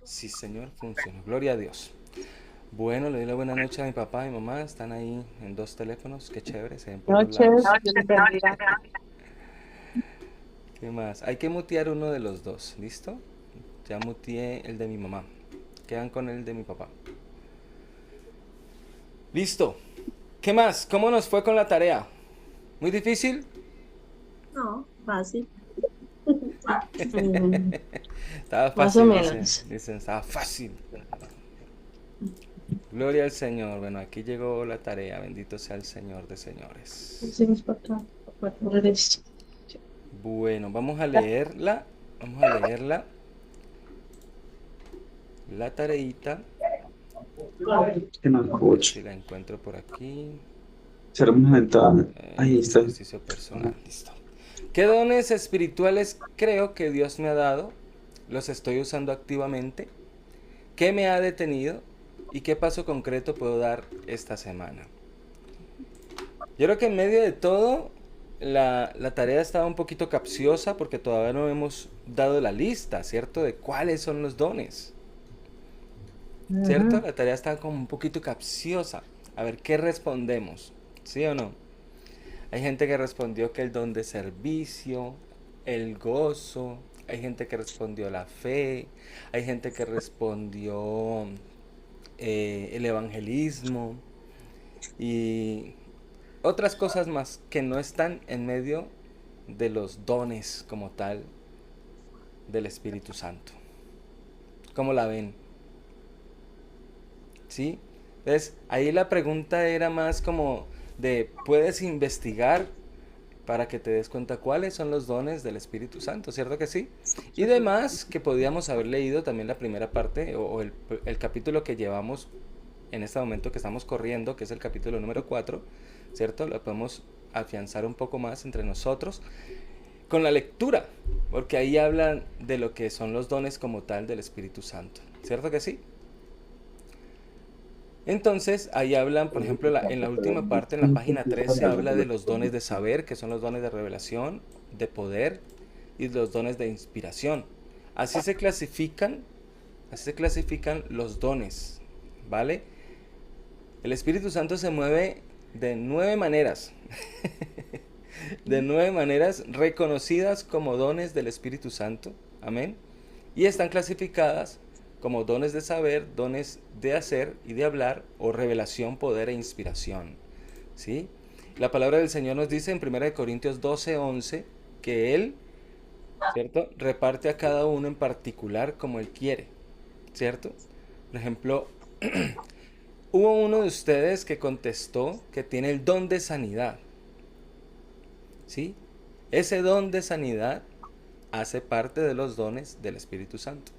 Sí, señor, funcionó. Gloria a Dios. Bueno, le doy la buena noche a mi papá y mi mamá. Están ahí en dos teléfonos. Qué chévere, se ven por los Noches, lados. Dios les bendiga. ¿Qué más? Hay que mutear uno de los dos. ¿Listo? Ya muteé el de mi mamá. Quedan con el de mi papá. Listo. ¿Qué más? ¿Cómo nos fue con la tarea? ¿Muy difícil? No, fácil. Mm, Estaba más o fácil, dice. menos. Dicen, estaba fácil. Gloria al Señor. Bueno, aquí llegó la tarea. Bendito sea el Señor de señores. Hicimos para acá, para correr esto. Bueno, vamos a leerla. Vamos a leerla. La tareita. Que no A ver escucho. si la encuentro por aquí. Será una ventana. Ahí está. Ejercicio personal. Listo. ¿Qué dones espirituales creo que Dios me ha dado? ¿Los estoy usando activamente? ¿Qué me ha detenido? ¿Y qué paso concreto puedo dar esta semana? Yo creo que en medio de todo, la tarea estaba un poquito capciosa porque todavía no hemos dado la lista, ¿cierto? De cuáles son los dones, ¿cierto? Ujú. La tarea estaba como un poquito capciosa. A ver, ¿qué respondemos? ¿Sí o no? Hay gente que respondió que el don de servicio, el gozo, hay gente que respondió la fe, hay gente que respondió el evangelismo y otras cosas más que no están en medio de los dones como tal del Espíritu Santo. ¿Cómo la ven? ¿Sí? Entonces, ahí la pregunta era más como de, ¿puedes investigar para que te des cuenta cuáles son los dones del Espíritu Santo? ¿Cierto que sí? Y demás, que podíamos haber leído también la primera parte o el capítulo que llevamos en este momento que estamos corriendo, que es el capítulo número 4, ¿cierto? Lo podemos afianzar un poco más entre nosotros con la lectura, porque ahí hablan de lo que son los dones como tal del Espíritu Santo. ¿Cierto que sí? Entonces, ahí hablan, por ejemplo, en la última parte, en la página 3, se habla de los dones de saber, que son los dones de revelación, de poder y los dones de inspiración. Así se clasifican, así se clasifican los dones, ¿vale? El Espíritu Santo se mueve de 9 maneras, de 9 maneras reconocidas como dones del Espíritu Santo, amén, y están clasificadas como dones de saber, dones de hacer y de hablar, o revelación, poder e inspiración, ¿sí? La palabra del Señor nos dice en 1 Corintios 12:11 que Él, ¿cierto?, reparte a cada uno en particular como Él quiere, ¿cierto? Por ejemplo, hubo uno de ustedes que contestó que tiene el don de sanidad, ¿sí? Ese don de sanidad hace parte de los dones del Espíritu Santo,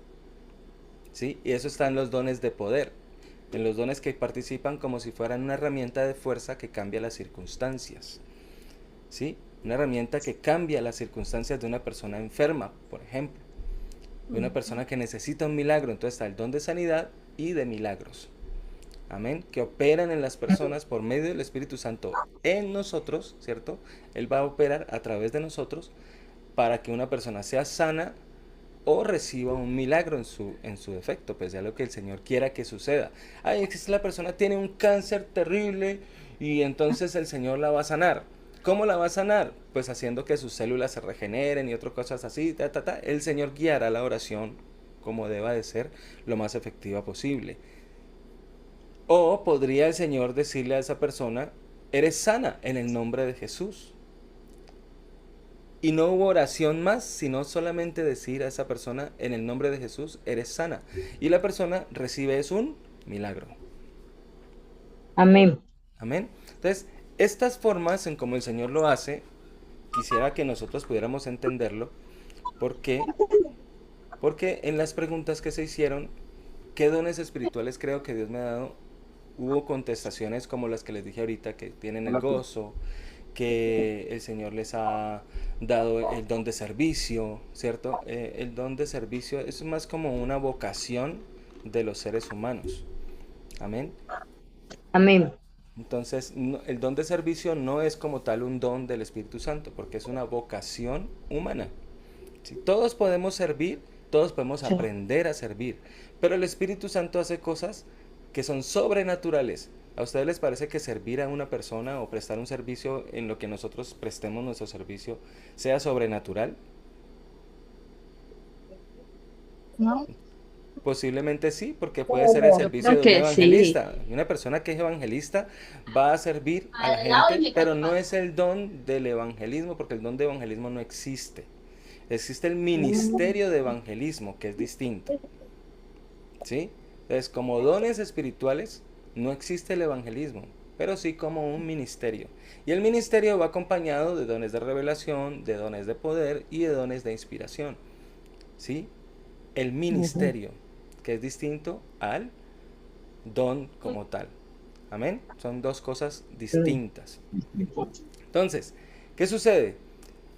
¿sí? Y eso está en los dones de poder, en los dones que participan como si fueran una herramienta de fuerza que cambia las circunstancias, ¿sí? Una herramienta que cambia las circunstancias de una persona enferma, por ejemplo, de una persona que necesita un milagro. Entonces está el don de sanidad y de milagros, amén, que operan en las personas por medio del Espíritu Santo en nosotros, ¿cierto? Él va a operar a través de nosotros para que una persona sea sana o reciba un milagro en su defecto, pues ya lo que el Señor quiera que suceda. Ay, es que la persona tiene un cáncer terrible y entonces el Señor la va a sanar. ¿Cómo la va a sanar? Pues haciendo que sus células se regeneren y otras cosas así, ta, ta, ta. El Señor guiará la oración como deba de ser lo más efectiva posible. O podría el Señor decirle a esa persona, eres sana en el nombre de Jesús. Y no hubo oración más, sino solamente decir a esa persona, en el nombre de Jesús, eres sana. Y la persona recibe es un milagro. Amén. Amén. Entonces, estas formas en como el Señor lo hace, quisiera que nosotros pudiéramos entenderlo. ¿Por qué? Porque en las preguntas que se hicieron, ¿qué dones espirituales creo que Dios me ha dado? Hubo contestaciones como las que les dije ahorita, que tienen el gozo, que el Señor les ha dado el don de servicio, ¿cierto? El don de servicio es más como una vocación de los seres humanos. Amén. Amén. Entonces, el don de servicio no es como tal un don del Espíritu Santo, porque es una vocación humana. ¿Sí? Todos podemos servir, Todos podemos Sí. aprender a servir, pero el Espíritu Santo hace cosas que son sobrenaturales. ¿A ustedes les parece que servir a una persona o prestar un servicio en lo que nosotros prestemos nuestro servicio sea sobrenatural? ¿No? Posiblemente sí, porque puede ser el Yo servicio creo de un que sí. evangelista. Y una persona que es evangelista va a servir a la gente, pero no es el don del evangelismo, porque el don de evangelismo no existe. Existe el ministerio de evangelismo, que es distinto. ¿Sí? Entonces, como dones espirituales, no existe el evangelismo, pero sí como un ministerio. Y el ministerio va acompañado de dones de revelación, de dones de poder y de dones de inspiración. ¿Sí? El ministerio, que es distinto al don como tal. Amén. Son dos cosas distintas. Entonces, ¿qué sucede?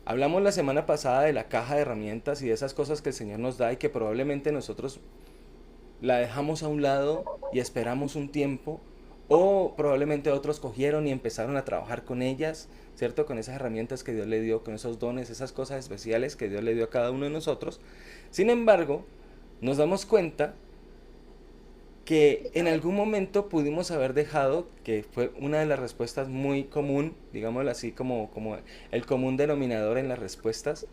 Hablamos la semana pasada de la caja de herramientas y de esas cosas que el Señor nos da y que probablemente nosotros la dejamos a un lado y esperamos un tiempo, o probablemente otros cogieron y empezaron a trabajar con ellas, ¿cierto? Con esas herramientas que Dios le dio, con esos dones, esas cosas especiales que Dios le dio a cada uno de nosotros. Sin embargo, nos damos cuenta que en algún momento pudimos haber dejado, que fue una de las respuestas muy común, digámoslo así, como el común denominador en las respuestas,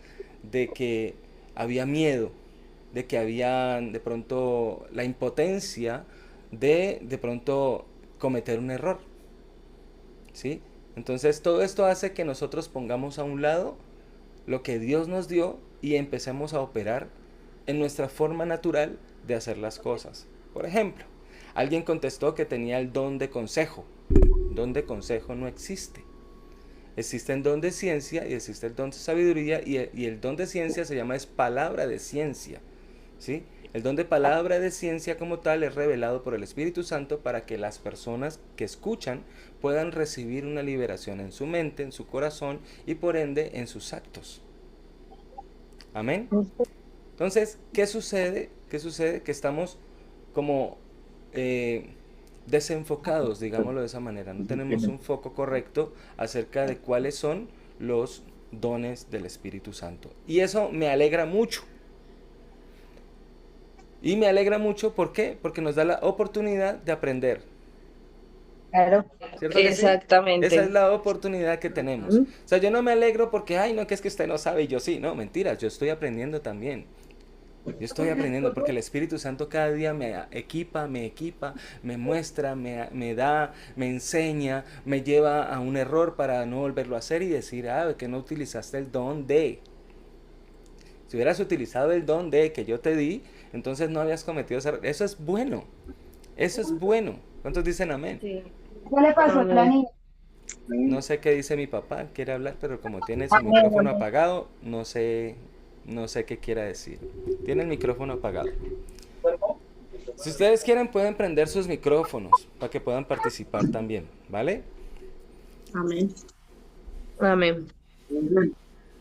de que había miedo, de que había de pronto la impotencia de pronto cometer un error, ¿sí? Entonces todo esto hace que nosotros pongamos a un lado lo que Dios nos dio y empecemos a operar en nuestra forma natural de hacer las cosas. Por ejemplo, alguien contestó que tenía el don de consejo. Don de consejo no existe. Existe el don de ciencia y existe el don de sabiduría, y el don de ciencia se llama es palabra de ciencia, ¿sí? El don de palabra de ciencia como tal es revelado por el Espíritu Santo para que las personas que escuchan puedan recibir una liberación en su mente, en su corazón y por ende en sus actos. Amén. Entonces, ¿qué sucede? ¿Qué sucede? Que estamos como desenfocados, digámoslo de esa manera. No tenemos un foco correcto acerca de cuáles son los dones del Espíritu Santo. Y eso me alegra mucho. Y me alegra mucho, ¿por qué? Porque nos da la oportunidad de aprender. Claro. ¿Cierto que sí? Esa es Exactamente. la oportunidad que tenemos. Ujú. O sea, yo no me alegro porque, ay, no, que es que usted no sabe y yo sí. No, mentiras, yo estoy aprendiendo también. Yo estoy aprendiendo porque el Espíritu Santo cada día me equipa, me muestra, me da, me enseña, me lleva a un error para no volverlo a hacer y decir, ah, que no utilizaste el don de. Si hubieras utilizado el don de que yo te di, entonces no habías cometido ese error. Eso es bueno. Eso es bueno. ¿Cuántos dicen amén? Sí. ¿Qué le pasó a la niña? No sé qué dice mi papá, quiere hablar, pero como tiene su micrófono apagado, no sé qué quiera decir. Tiene el micrófono apagado. Si ustedes quieren, pueden prender sus micrófonos para que puedan participar también, ¿vale? Amén. Amén.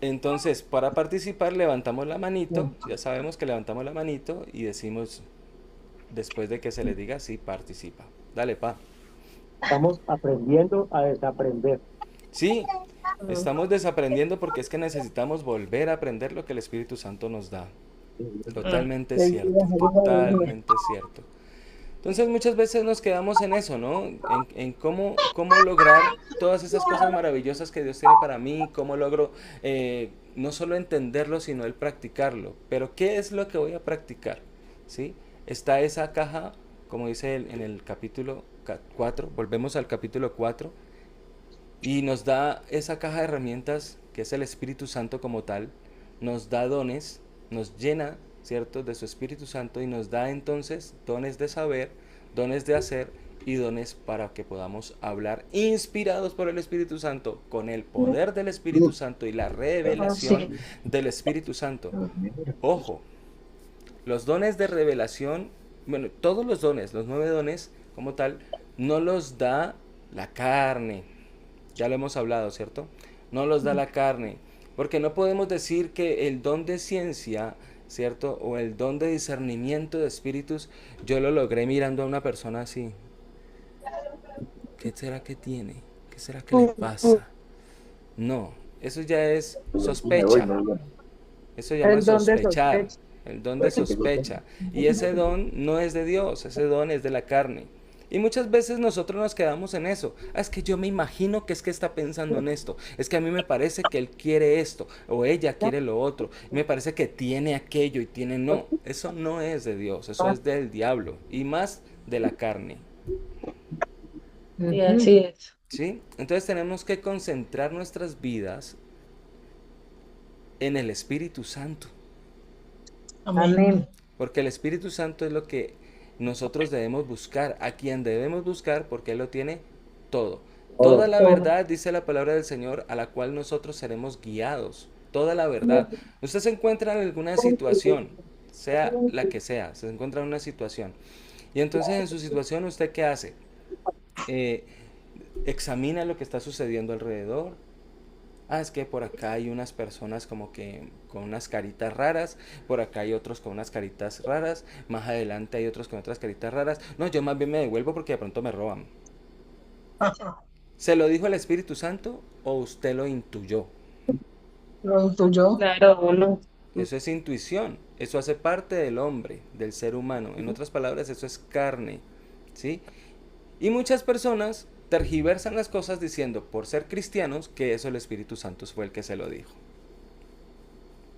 Entonces, para participar, levantamos la manito. Ya sabemos que levantamos la manito y decimos, después de que se les diga, sí, participa. Dale, pa. Estamos aprendiendo a desaprender. Sí, estamos desaprendiendo porque es que necesitamos volver a aprender lo que el Espíritu Santo nos da. Totalmente cierto, totalmente cierto. Entonces muchas veces nos quedamos en eso, ¿no? En cómo lograr todas esas cosas maravillosas que Dios tiene para mí, cómo logro no solo entenderlo, sino el practicarlo. Pero ¿qué es lo que voy a practicar? ¿Sí? Está esa caja, como dice en el capítulo 4, volvemos al capítulo 4, y nos da esa caja de herramientas que es el Espíritu Santo como tal, nos da dones, nos llena, ¿cierto?, de su Espíritu Santo y nos da entonces dones de saber, dones de hacer y dones para que podamos hablar inspirados por el Espíritu Santo, con el poder del Espíritu Santo y la revelación Sí. del Espíritu Santo. Ojo, los dones de revelación, bueno, todos los dones, los 9 dones como tal, no los da la carne. Ya lo hemos hablado, ¿cierto? No los da la carne. Porque no podemos decir que el don de ciencia, ¿cierto? O el don de discernimiento de espíritus, yo lo logré mirando a una persona así. ¿Qué será que tiene? ¿Qué será que le pasa? No, eso ya es sospecha. Eso llama El don de sospechar. sospecha. el don de sospecha. Y ese don no es de Dios, ese don es de la carne. Y muchas veces nosotros nos quedamos en eso. Ah, es que yo me imagino que es que está pensando en esto. Es que a mí me parece que él quiere esto o ella quiere lo otro. Y me parece que tiene aquello y tiene no. Eso no es de Dios, eso es del diablo y más de la carne. Y así es. ¿Sí? Entonces tenemos que concentrar nuestras vidas en el Espíritu Santo. Amén. Porque el Espíritu Santo es lo que nosotros debemos buscar, a quien debemos buscar porque Él lo tiene todo. Toda la verdad, dice la palabra del Señor, a la cual nosotros seremos guiados. Toda la verdad. Usted se encuentra en alguna situación, sea la que sea, se encuentra en una situación. Y entonces en su situación, ¿usted qué hace? Examina lo que está sucediendo alrededor. Ah, es que por acá hay unas personas como que con unas caritas raras, por acá hay otros con unas caritas raras, más adelante hay otros con otras caritas raras. No, yo más bien me devuelvo porque de pronto me roban. ¿Se lo dijo el Espíritu Santo o usted lo intuyó? Lo intuyó. Claro, uno. Eso es intuición, eso hace parte del hombre, del ser humano. En otras palabras, eso es carne, ¿sí? Y muchas personas tergiversan las cosas diciendo, por ser cristianos, que eso el Espíritu Santo fue el que se lo dijo.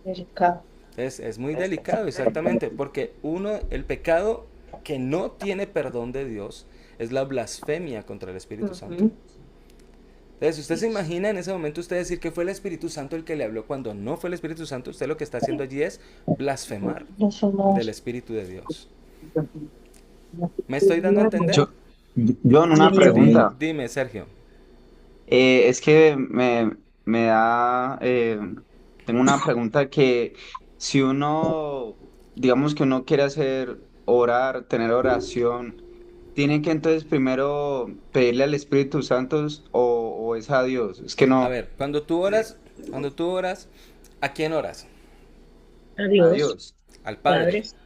Delicado. Es muy delicado, exactamente, porque el pecado que no tiene perdón de Dios es la blasfemia contra el Espíritu Santo. Entonces, usted se imagina en ese momento usted decir que fue el Espíritu Santo el que le habló cuando no fue el Espíritu Santo, usted lo que está haciendo allí es blasfemar del Espíritu de Dios. ¿Me estoy dando a entender? Yo en una pregunta. Dime, Sergio. Es que me da, tengo una pregunta que si uno, digamos que uno quiere orar, tener oración, ¿tiene que entonces primero pedirle al Espíritu Santo o es a Dios? Es que A no, ver, cuando tú oras, ¿a quién oras? a Adiós. Dios. Al Padre, Padres.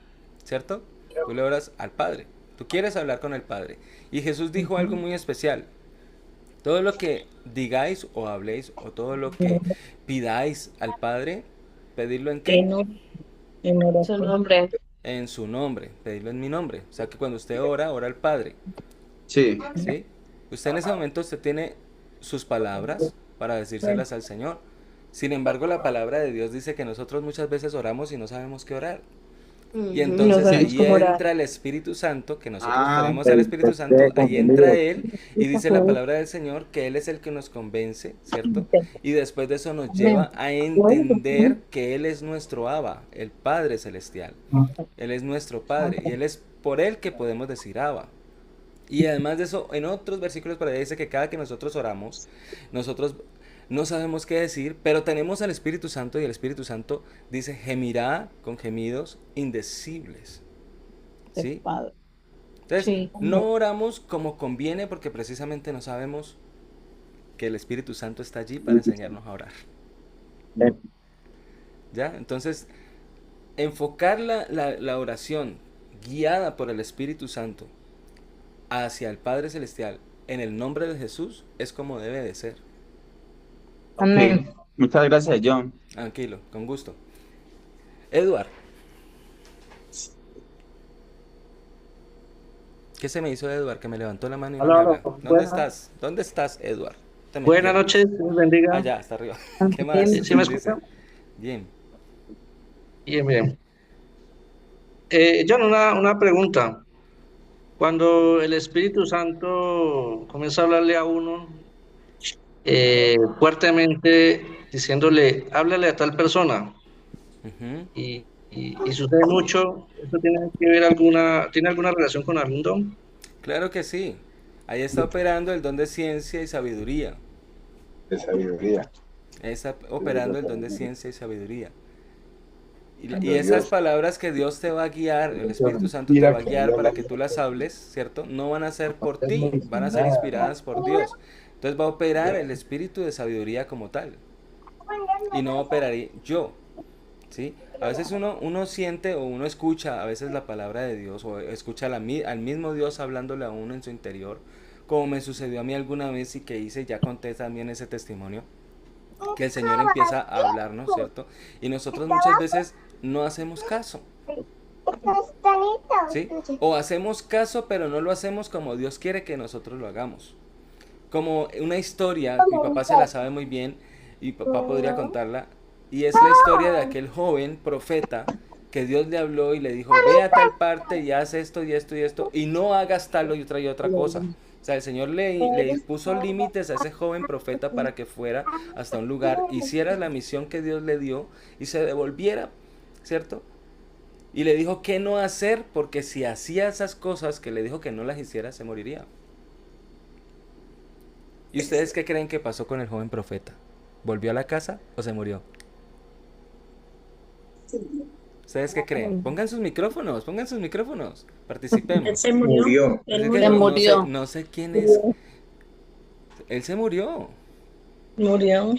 ¿cierto? Tú le oras al Padre. Tú quieres hablar con el Padre. Y Jesús dijo algo muy especial. Todo lo que digáis o habléis o todo lo que pidáis al Padre, pedirlo en qué? En su nombre. En su nombre, pedirlo en mi nombre. O sea que cuando usted ora, ora al Padre. Sí, ¿Sí? Usted en ese momento usted tiene sus palabras para decírselas al Señor. Sin embargo, la palabra de Dios dice que nosotros muchas veces oramos y no sabemos qué orar. Y entonces ahí entra el Espíritu Santo, que nosotros tenemos al Espíritu Santo, ahí entra Él y dice la palabra del Señor que Él es el que nos convence, ¿cierto? Y después de eso nos lleva a entender que Él es nuestro Abba, el Padre Celestial. Él es nuestro Padre y Él es por Él que podemos decir Abba. Y además de eso, en otros versículos por ahí dice que cada que nosotros oramos, nosotros no sabemos qué decir, pero tenemos al Espíritu Santo y el Espíritu Santo dice, gemirá con gemidos indecibles. ¿Sí? Entonces, Sí. no oramos como conviene porque precisamente no sabemos que el Espíritu Santo está allí para enseñarnos a orar. ¿Ya? Entonces, enfocar la oración guiada por el Espíritu Santo hacia el Padre Celestial en el nombre de Jesús es como debe de ser. Amén. ok. Muchas gracias, John. Tranquilo, con gusto. Edward. ¿Qué se me hizo Edward? Que me levantó la mano y no me Hola, habla. hola, ¿Dónde buenas. estás? ¿Dónde estás, Edward? Te Buenas metí. noches, Dios bendiga. Allá, hasta arriba. ¿Qué más? ¿Sí me Dice. escucha? Bien. Bien, bien. John, una pregunta. Cuando el Espíritu Santo comienza a hablarle a uno fuertemente, diciéndole, háblale a tal persona, Ujú. y sucede mucho, ¿eso tiene alguna relación con algún don? Claro que sí. Ahí está operando el don de ciencia y sabiduría. De sabiduría. Está operando el don de ciencia y sabiduría. Y esas palabras que Dios te va a guiar, el Espíritu Santo te va a guiar para que tú las hables, ¿cierto? No van a ser por ti, van a ser inspiradas por Dios. Entonces va a operar el Espíritu de sabiduría como tal. Y no operaré yo, ¿sí? A veces uno siente o uno escucha a veces la palabra de Dios o escucha al mismo Dios hablándole a uno en su interior, como me sucedió a mí alguna vez y que hice, ya conté también ese testimonio, que el Señor empieza a hablarnos, ¿cierto? Y nosotros muchas veces no hacemos caso. ¿Sí? O hacemos caso, pero no lo hacemos como Dios quiere que nosotros lo hagamos. Como una historia, mi papá se la sabe muy bien y papá podría contarla, y es la historia de aquel joven profeta que Dios le habló y le dijo, ve a tal parte y haz esto y esto y esto, y no hagas tal y otra cosa. O sea, el Señor le puso límites a ese joven profeta para que fuera hasta un lugar, hiciera la misión que Dios le dio y se devolviera, ¿cierto? Y le dijo qué no hacer, porque si hacía esas cosas que le dijo que no las hiciera, se moriría. ¿Y ustedes qué creen que pasó con el joven profeta? ¿Volvió a la casa o se murió? ¿Ustedes qué creen? Pongan sus micrófonos, Él participemos. se murió. Es Él que murió. no sé, no sé quién es. Él se murió, Murió.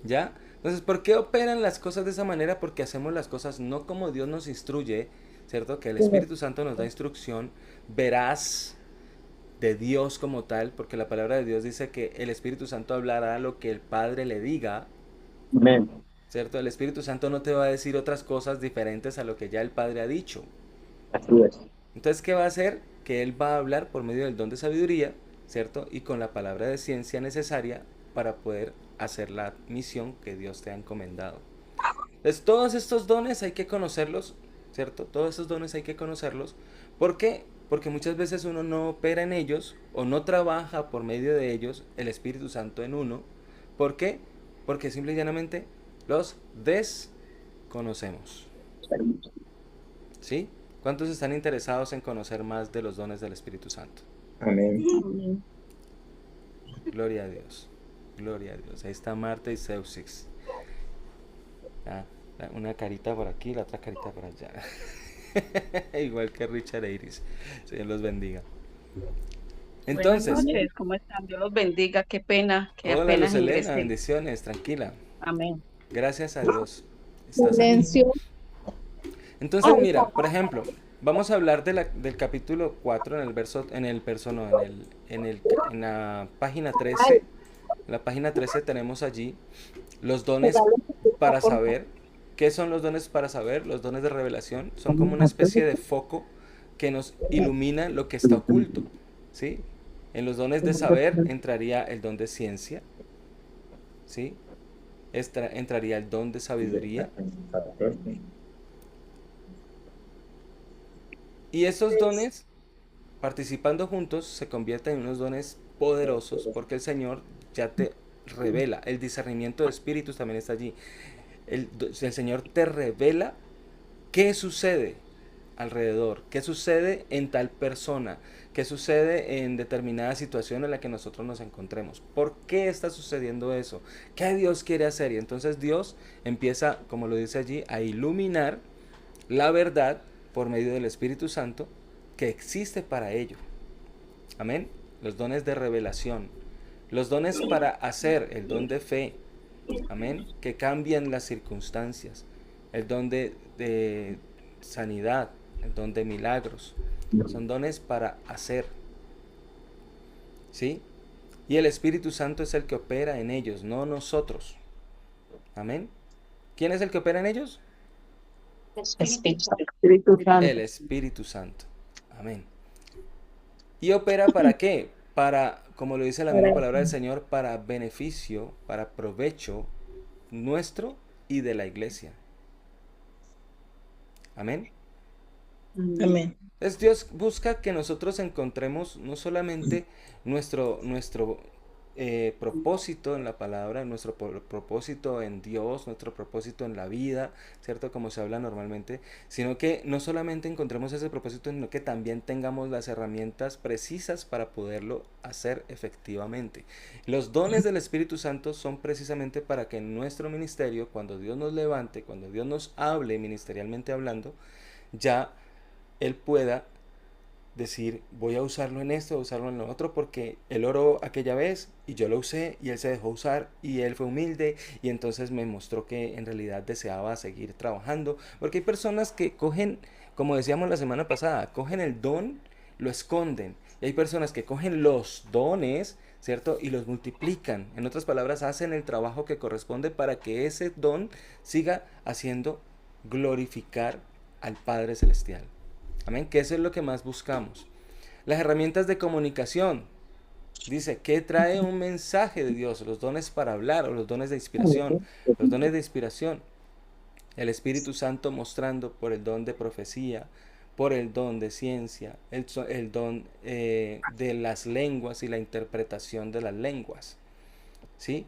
¿ya? Entonces, ¿por qué operan las cosas de esa manera? Porque hacemos las cosas no como Dios nos instruye, ¿cierto? Que el Espíritu Santo nos da instrucción veraz de Dios como tal, porque la palabra de Dios dice que el Espíritu Santo hablará lo que el Padre le diga, Amén. ¿cierto? El Espíritu Santo no te va a decir otras cosas diferentes a lo que ya el Padre ha dicho. Así es. Entonces, ¿qué va a hacer? Que Él va a hablar por medio del don de sabiduría, ¿cierto? Y con la palabra de ciencia necesaria para poder hacer la misión que Dios te ha encomendado. Entonces, todos estos dones hay que conocerlos, ¿cierto? Todos estos dones hay que conocerlos. ¿Por qué? Porque muchas veces uno no opera en ellos o no trabaja por medio de ellos el Espíritu Santo en uno. ¿Por qué? Porque simple y llanamente los desconocemos. ¿Sí? ¿Cuántos están interesados en conocer más de los dones del Espíritu Santo? Amén. Gloria a Dios. Gloria a Dios. Ahí está Marta y Zeuxis. Ah, una carita por aquí, la otra carita por allá. Igual que Richard e Iris. Señor los bendiga. Entonces, Buenas noches, ¿cómo están? Dios los bendiga, qué pena que hola apenas Luz Elena, ingresé. bendiciones, tranquila. Amén. Gracias a Dios. Estás aquí. Entonces, mira, por ejemplo, vamos a hablar del capítulo 4 en la página 13. En la página 13 tenemos allí los dones para saber. ¿Qué son los dones para saber? Los dones de revelación son como una especie de foco que nos ilumina lo que está oculto, ¿sí? En los dones de saber entraría el don de ciencia, ¿sí? Entraría el don de sabiduría. Y esos dones, participando juntos, se convierten en unos dones poderosos porque el Señor ya te revela. El discernimiento de espíritus también está allí. El Señor te revela qué sucede alrededor, qué sucede en tal persona, qué sucede en determinada situación en la que nosotros nos encontremos. ¿Por qué está sucediendo eso? ¿Qué Dios quiere hacer? Y entonces Dios empieza, como lo dice allí, a iluminar la verdad por medio del Espíritu Santo que existe para ello. Amén. Los dones de revelación, los dones para hacer, el don de fe, amén, que cambian las circunstancias, el don de sanidad, el don de milagros, son dones para hacer, ¿sí? Y el Espíritu Santo es el que opera en ellos, no nosotros. Amén. ¿Quién es el que opera en ellos? Espíritu Santo. El Espíritu Santo. Amén. ¿Y opera para qué? Para, como lo dice la misma palabra del Señor, para beneficio, para provecho nuestro y de la iglesia. Amén. Amén. Entonces Dios busca que nosotros encontremos no solamente nuestro propósito en la palabra, nuestro propósito en Dios, nuestro propósito en la vida, ¿cierto? Como se habla normalmente, sino que no solamente encontremos ese propósito, sino que también tengamos las herramientas precisas para poderlo hacer efectivamente. Los dones del Espíritu Santo son precisamente para que en nuestro ministerio, cuando Dios nos levante, cuando Dios nos hable ministerialmente hablando, ya Él pueda decir, voy a usarlo en esto, voy a usarlo en lo otro, porque Él oró aquella vez y yo lo usé y Él se dejó usar y Él fue humilde y entonces me mostró que en realidad deseaba seguir trabajando, porque hay personas que cogen, como decíamos la semana pasada, cogen el don, lo esconden, y hay personas que cogen los dones, ¿cierto? Y los multiplican, en otras palabras, hacen el trabajo que corresponde para que ese don siga haciendo glorificar al Padre Celestial. Amén, que eso es lo que más buscamos. Las herramientas de comunicación. Dice, ¿qué trae un mensaje de Dios? Los dones para hablar o los dones de inspiración. Los dones de inspiración. El Espíritu Santo mostrando por el don de profecía, por el don de ciencia, el don de las lenguas y la interpretación de las lenguas. ¿Sí?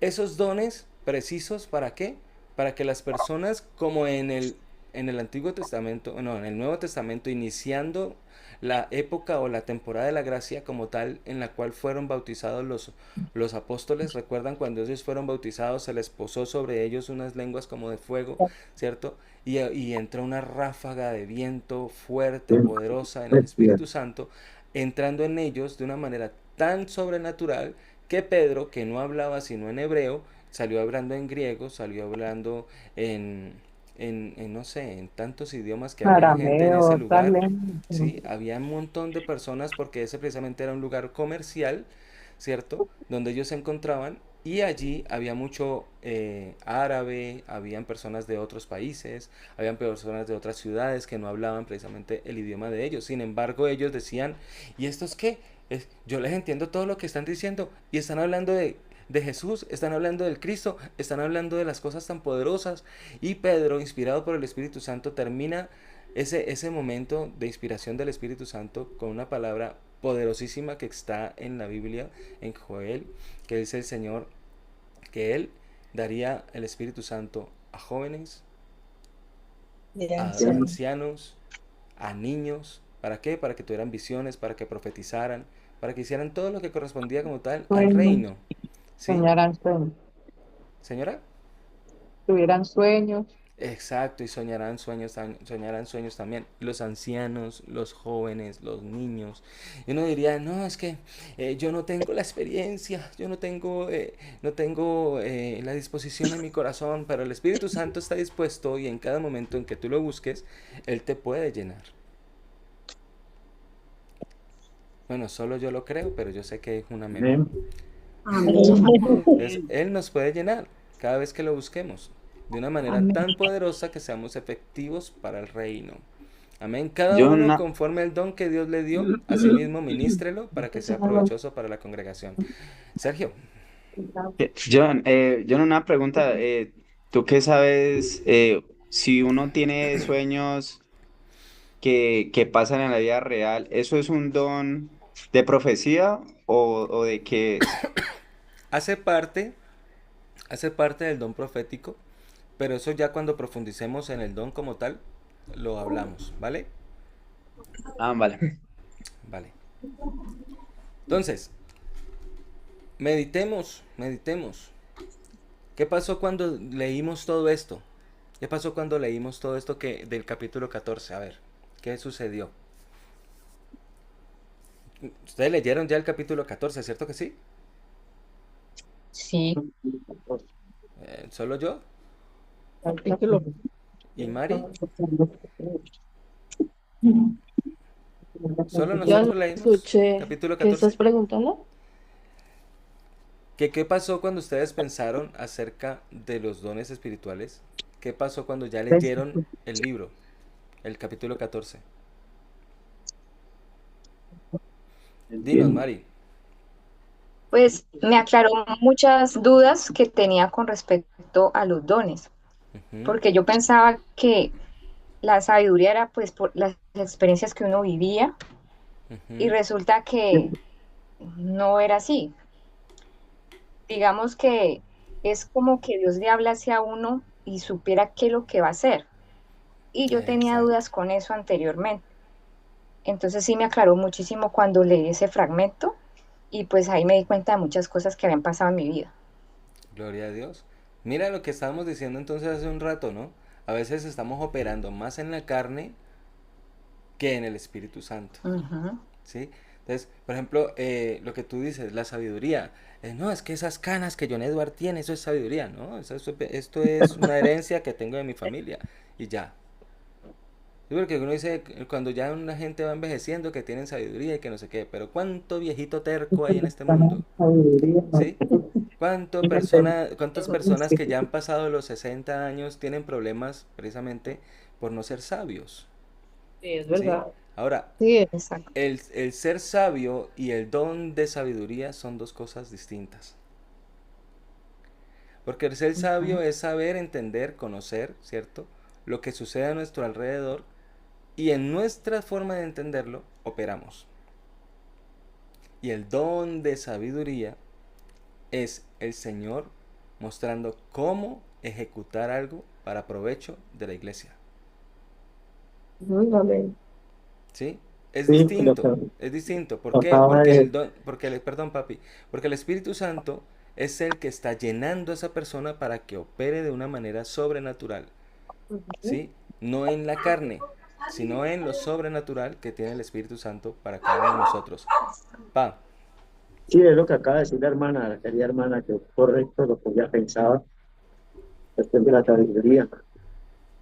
Esos dones precisos, ¿para qué? Para que las personas, como en el Antiguo Testamento, no, en el Nuevo Testamento, iniciando la época o la temporada de la gracia como tal, en la cual fueron bautizados los apóstoles, recuerdan cuando ellos fueron bautizados, se les posó sobre ellos unas lenguas como de fuego, ¿cierto? Y entró una ráfaga de viento fuerte, poderosa en el Espíritu Santo, entrando en ellos de una manera tan sobrenatural que Pedro, que no hablaba sino en hebreo, salió hablando en griego, salió hablando no sé, en tantos idiomas que había gente en ese Arameo, lugar. Salem. Sí, había un montón de personas porque ese precisamente era un lugar comercial, ¿cierto? Donde ellos se encontraban y allí había mucho árabe, habían personas de otros países, habían personas de otras ciudades que no hablaban precisamente el idioma de ellos. Sin embargo, ellos decían, ¿y estos qué? Yo les entiendo todo lo que están diciendo y están hablando de Jesús, están hablando del Cristo, están hablando de las cosas tan poderosas. Y Pedro, inspirado por el Espíritu Santo, termina ese momento de inspiración del Espíritu Santo con una palabra poderosísima que está en la Biblia, en Joel, que dice el Señor que Él daría el Espíritu Santo a jóvenes, a ancianos, a niños. ¿Para qué? Para que tuvieran visiones, para que profetizaran, para que hicieran todo lo que correspondía como tal al Sueños, reino. ¿Sí? soñarán sueños, ¿Señora? tuvieran sueños. Exacto, y soñarán sueños también. Los ancianos, los jóvenes, los niños. Y uno diría, no, es que yo no tengo la experiencia, yo no tengo la disposición en mi corazón, pero el Espíritu Santo está dispuesto y en cada momento en que tú lo busques, Él te puede llenar. Bueno, solo yo lo creo, pero yo sé que es una meme. Entonces, Él nos puede llenar cada vez que lo busquemos de una manera tan poderosa que seamos efectivos para el reino. Amén. Cada Yo uno una, conforme al don que Dios le dio, asimismo ministrelo para que sea provechoso para la congregación. Sergio, John, una pregunta. ¿Tú qué sabes si uno tiene sueños que pasan en la vida real? ¿Eso es un don de profecía o de qué es? hace parte, hace parte del don profético, pero eso ya cuando profundicemos en el don como tal, lo hablamos, ¿vale? Ah, vale. Vale. Entonces, meditemos. ¿Qué pasó cuando leímos todo esto? ¿Qué pasó cuando leímos todo esto del capítulo 14? A ver, ¿qué sucedió? Ustedes leyeron ya el capítulo 14, ¿cierto que sí? Sí. ¿Solo yo? Capítulo. ¿Y Mari? ¿Solo Yo nosotros no leímos escuché. capítulo ¿Qué estás 14? preguntando? ¿Qué pasó cuando ustedes pensaron acerca de los dones espirituales? ¿Qué pasó cuando ya leyeron el libro, el capítulo 14? Dinos, Mari. Pues me aclaró muchas dudas que tenía con respecto a los dones, Ujú, porque yo pensaba que la sabiduría era pues por las experiencias que uno vivía y ujú. resulta que no era así. Digamos que es como que Dios le hablase a uno y supiera qué es lo que va a hacer. Y yo tenía Exacto. dudas con eso anteriormente. Entonces sí me aclaró muchísimo cuando leí ese fragmento y pues ahí me di cuenta de muchas cosas que habían pasado en mi vida. Gloria a Dios. Mira lo que estábamos diciendo entonces hace un rato, ¿no? A veces estamos operando más en la carne que en el Espíritu Santo, Ujú. ¿sí? Entonces, por ejemplo, lo que tú dices, la sabiduría. No, es que esas canas que John Edward tiene, eso es sabiduría, ¿no? Esto es una herencia que tengo de mi familia. Y ya. Sí, porque uno dice cuando ya una gente va envejeciendo que tienen sabiduría y que no sé qué, pero ¿cuánto viejito terco hay en este mundo? ¿Sí? ¿Cuántas personas que ya han pasado los 60 años tienen problemas precisamente por no ser sabios? Sí, es ¿Sí? verdad. Ahora, Sí, Exacto. el ser sabio y el don de sabiduría son dos cosas distintas. Porque el ser sabio es saber, entender, conocer, ¿cierto? Lo que sucede a nuestro alrededor y en nuestra forma de entenderlo operamos. Y el don de sabiduría es el Señor mostrando cómo ejecutar algo para provecho de la iglesia. amén. ¿Sí? Es Sí, lo distinto, que es distinto. ¿Por qué? acaba Porque de... perdón, papi, porque el Espíritu Santo es el que está llenando a esa persona para que opere de una manera sobrenatural, ¿sí? No en la carne, sino en lo sobrenatural que tiene el Espíritu Santo para cada uno de nosotros. Pa, Sí, es lo que acaba de decir la querida hermana, que es correcto lo que ella pensaba después de la sabiduría,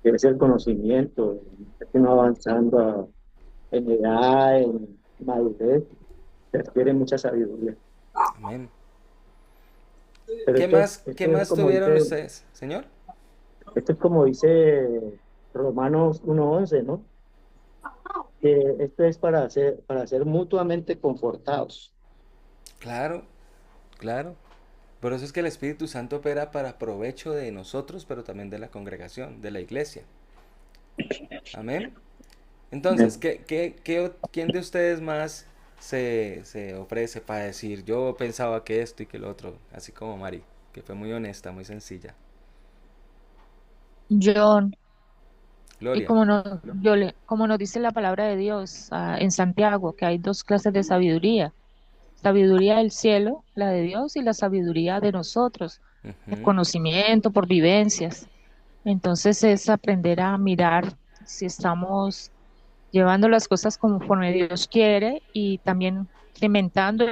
que es el conocimiento, es que uno avanzando en edad, en madurez, se adquiere mucha sabiduría. amén. Pero ¿Qué esto es más tuvieron ustedes, señor? esto es como dice Romanos 1:11, ¿no? Que esto es para ser mutuamente confortados. Claro, claro. Por eso es que el Espíritu Santo opera para provecho de nosotros, pero también de la congregación, de la iglesia. Amén. Entonces, ¿quién de ustedes más se ofrece para decir, yo pensaba que esto y que lo otro? Así como Mari, que fue muy honesta, muy sencilla. John, y Gloria. como nos dice la palabra de Dios en Santiago, que hay dos clases de sabiduría: sabiduría del cielo, la de Dios, y la sabiduría de nosotros, por Ujú, conocimiento, por vivencias. Entonces es aprender a mirar si estamos llevando las cosas conforme Dios quiere, y también implementando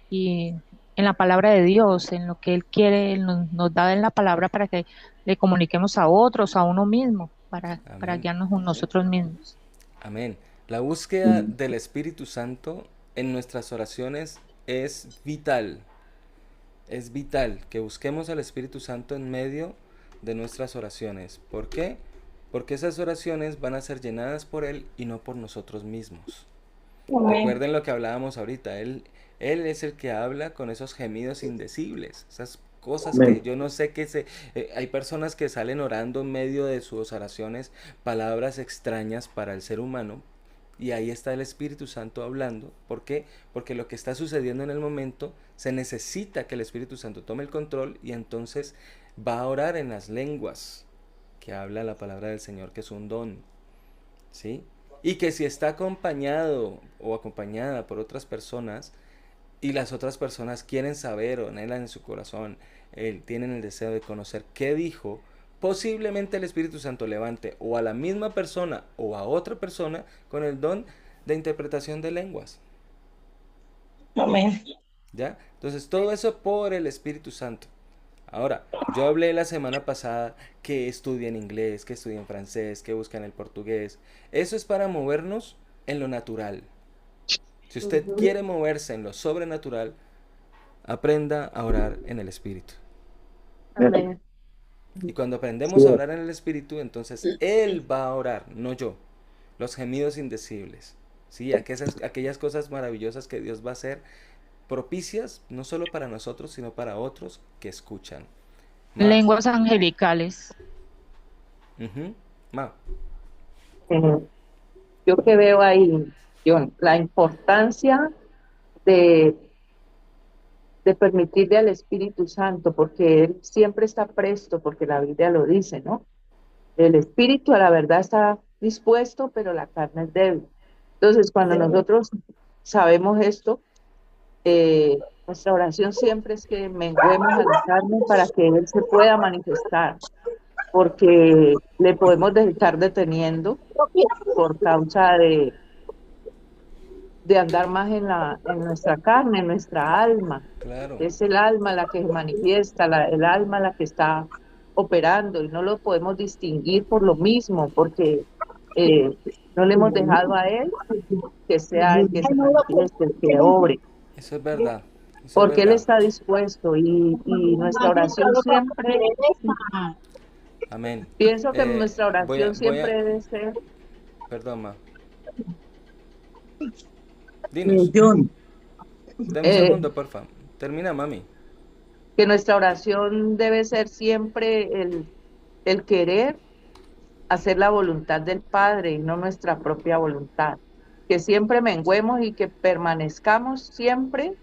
y en la palabra de Dios, en lo que Él quiere, Él nos da en la palabra para que le comuniquemos a otros, a uno mismo, para amén. guiarnos nosotros mismos. Amén. La búsqueda del Espíritu Santo en nuestras oraciones es vital. Es vital que busquemos al Espíritu Santo en medio de nuestras oraciones. ¿Por qué? Porque esas oraciones van a ser llenadas por Él y no por nosotros mismos. Amén. Recuerden lo que hablábamos ahorita. Él es el que habla con esos gemidos indecibles. Esas cosas que Amén. yo no sé qué se... hay personas que salen orando en medio de sus oraciones palabras extrañas para el ser humano. Y ahí está el Espíritu Santo hablando. ¿Por qué? Porque lo que está sucediendo en el momento se necesita que el Espíritu Santo tome el control y entonces va a orar en las lenguas que habla la palabra del Señor, que es un don. ¿Sí? Y que si está acompañado o acompañada por otras personas y las otras personas quieren saber o anhelan en su corazón, tienen el deseo de conocer qué dijo, posiblemente el Espíritu Santo levante o a la misma persona o a otra persona con el don de interpretación de lenguas. Amén. ¿Ya? Entonces todo eso por el Espíritu Santo. Ahora, yo hablé la semana pasada que estudien inglés, que estudien francés, que buscan el portugués. Eso es para movernos en lo natural. Si usted quiere moverse en lo sobrenatural, aprenda a orar en el Espíritu. Amén. Y cuando Sí, aprendemos a orar en el Espíritu, entonces Él va a orar, no yo. Los gemidos indecibles. ¿Sí? Aquellas cosas maravillosas que Dios va a hacer propicias no solo para nosotros, sino para otros que escuchan. Ma. Lenguas angelicales. Ma. Yo que veo ahí, John, la importancia de, de permitirle al Espíritu Santo, porque Él siempre está presto, porque la Biblia lo dice, ¿no? El Espíritu a la verdad está dispuesto, pero la carne es débil. Entonces, cuando nosotros sabemos esto, nuestra oración siempre es que menguemos a la carne para que Él se pueda manifestar, porque le podemos estar deteniendo por causa de andar más en nuestra carne, en nuestra alma. Claro. Es el alma la que se manifiesta, el alma la que está operando y no lo podemos distinguir por lo mismo, porque eh, no le hemos dejado a Él que sea el que se manifieste, el que obre. Eso es verdad. Eso es porque Él verdad. está dispuesto y nuestra oración siempre, Amén. pienso que nuestra Voy a, oración voy a, siempre debe ser perdón, ma. Dinos. John, Dame un eh, segundo, porfa. Termina, mami. que nuestra oración debe ser siempre el querer hacer la voluntad del Padre y no nuestra propia voluntad. Que siempre menguemos y que permanezcamos siempre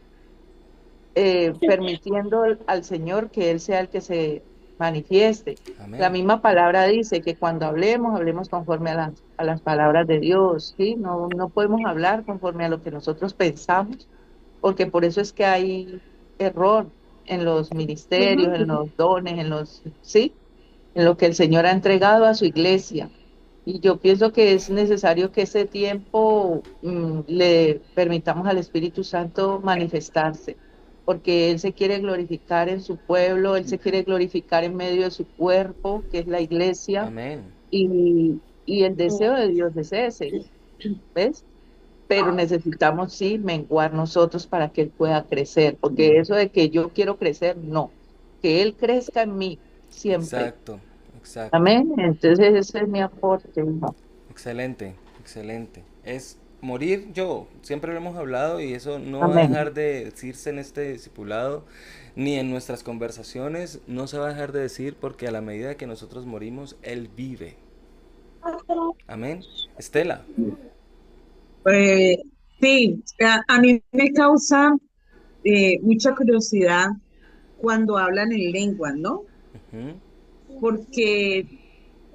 permitiendo al Señor que Él sea el que se manifieste. La Amén. misma palabra dice que cuando hablemos, hablemos conforme a las palabras de Dios, ¿sí? No, no podemos hablar conforme a lo que nosotros pensamos, porque por eso es que hay error en los ministerios, en los dones, ¿sí? En lo que el Señor ha entregado a su iglesia. Y yo pienso que es necesario que ese tiempo le permitamos al Espíritu Santo manifestarse, porque Él se quiere glorificar en su pueblo, Él se quiere glorificar en medio de su cuerpo, que es la iglesia, Amén. y el deseo de Dios es ese, ¿ves? Pero necesitamos sí menguar nosotros para que Él pueda crecer, porque eso de que yo quiero crecer, no, que Él crezca en mí siempre. Exacto, exacto. Amén. Entonces ese es mi aporte, hijo. Excelente, excelente. Es morir yo, siempre lo hemos hablado y eso no va a Amén. dejar de decirse en este discipulado ni en nuestras conversaciones, no se va a dejar de decir porque a la medida que nosotros morimos, Él vive. Amén. Estela. eh, sí, a mí me causa mucha curiosidad cuando hablan en lengua, ¿no? Ujú. Porque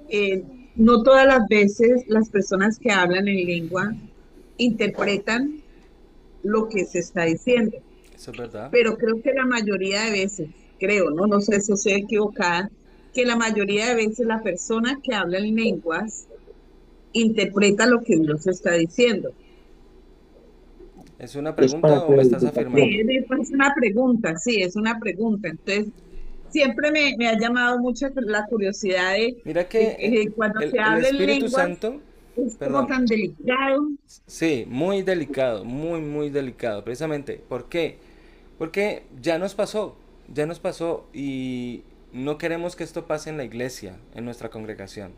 eh, no todas las veces las personas que hablan en lengua interpretan lo que se está diciendo, Eso es verdad. pero creo que la mayoría de veces, creo, ¿no? No sé si estoy equivocada, que la mayoría de veces la persona que habla en lenguas interpreta lo que Dios está diciendo. ¿Es una Es para pregunta o tu me estás edificación. afirmando? Es una pregunta, sí, es una pregunta. Entonces, siempre me ha llamado mucho la curiosidad Mira de que que cuando se el habla en Espíritu lenguas Santo, es como perdón, tan delicado. sí, muy delicado, muy, muy delicado, precisamente. ¿Por qué? Porque ya nos pasó y no queremos que esto pase en la iglesia, en nuestra congregación.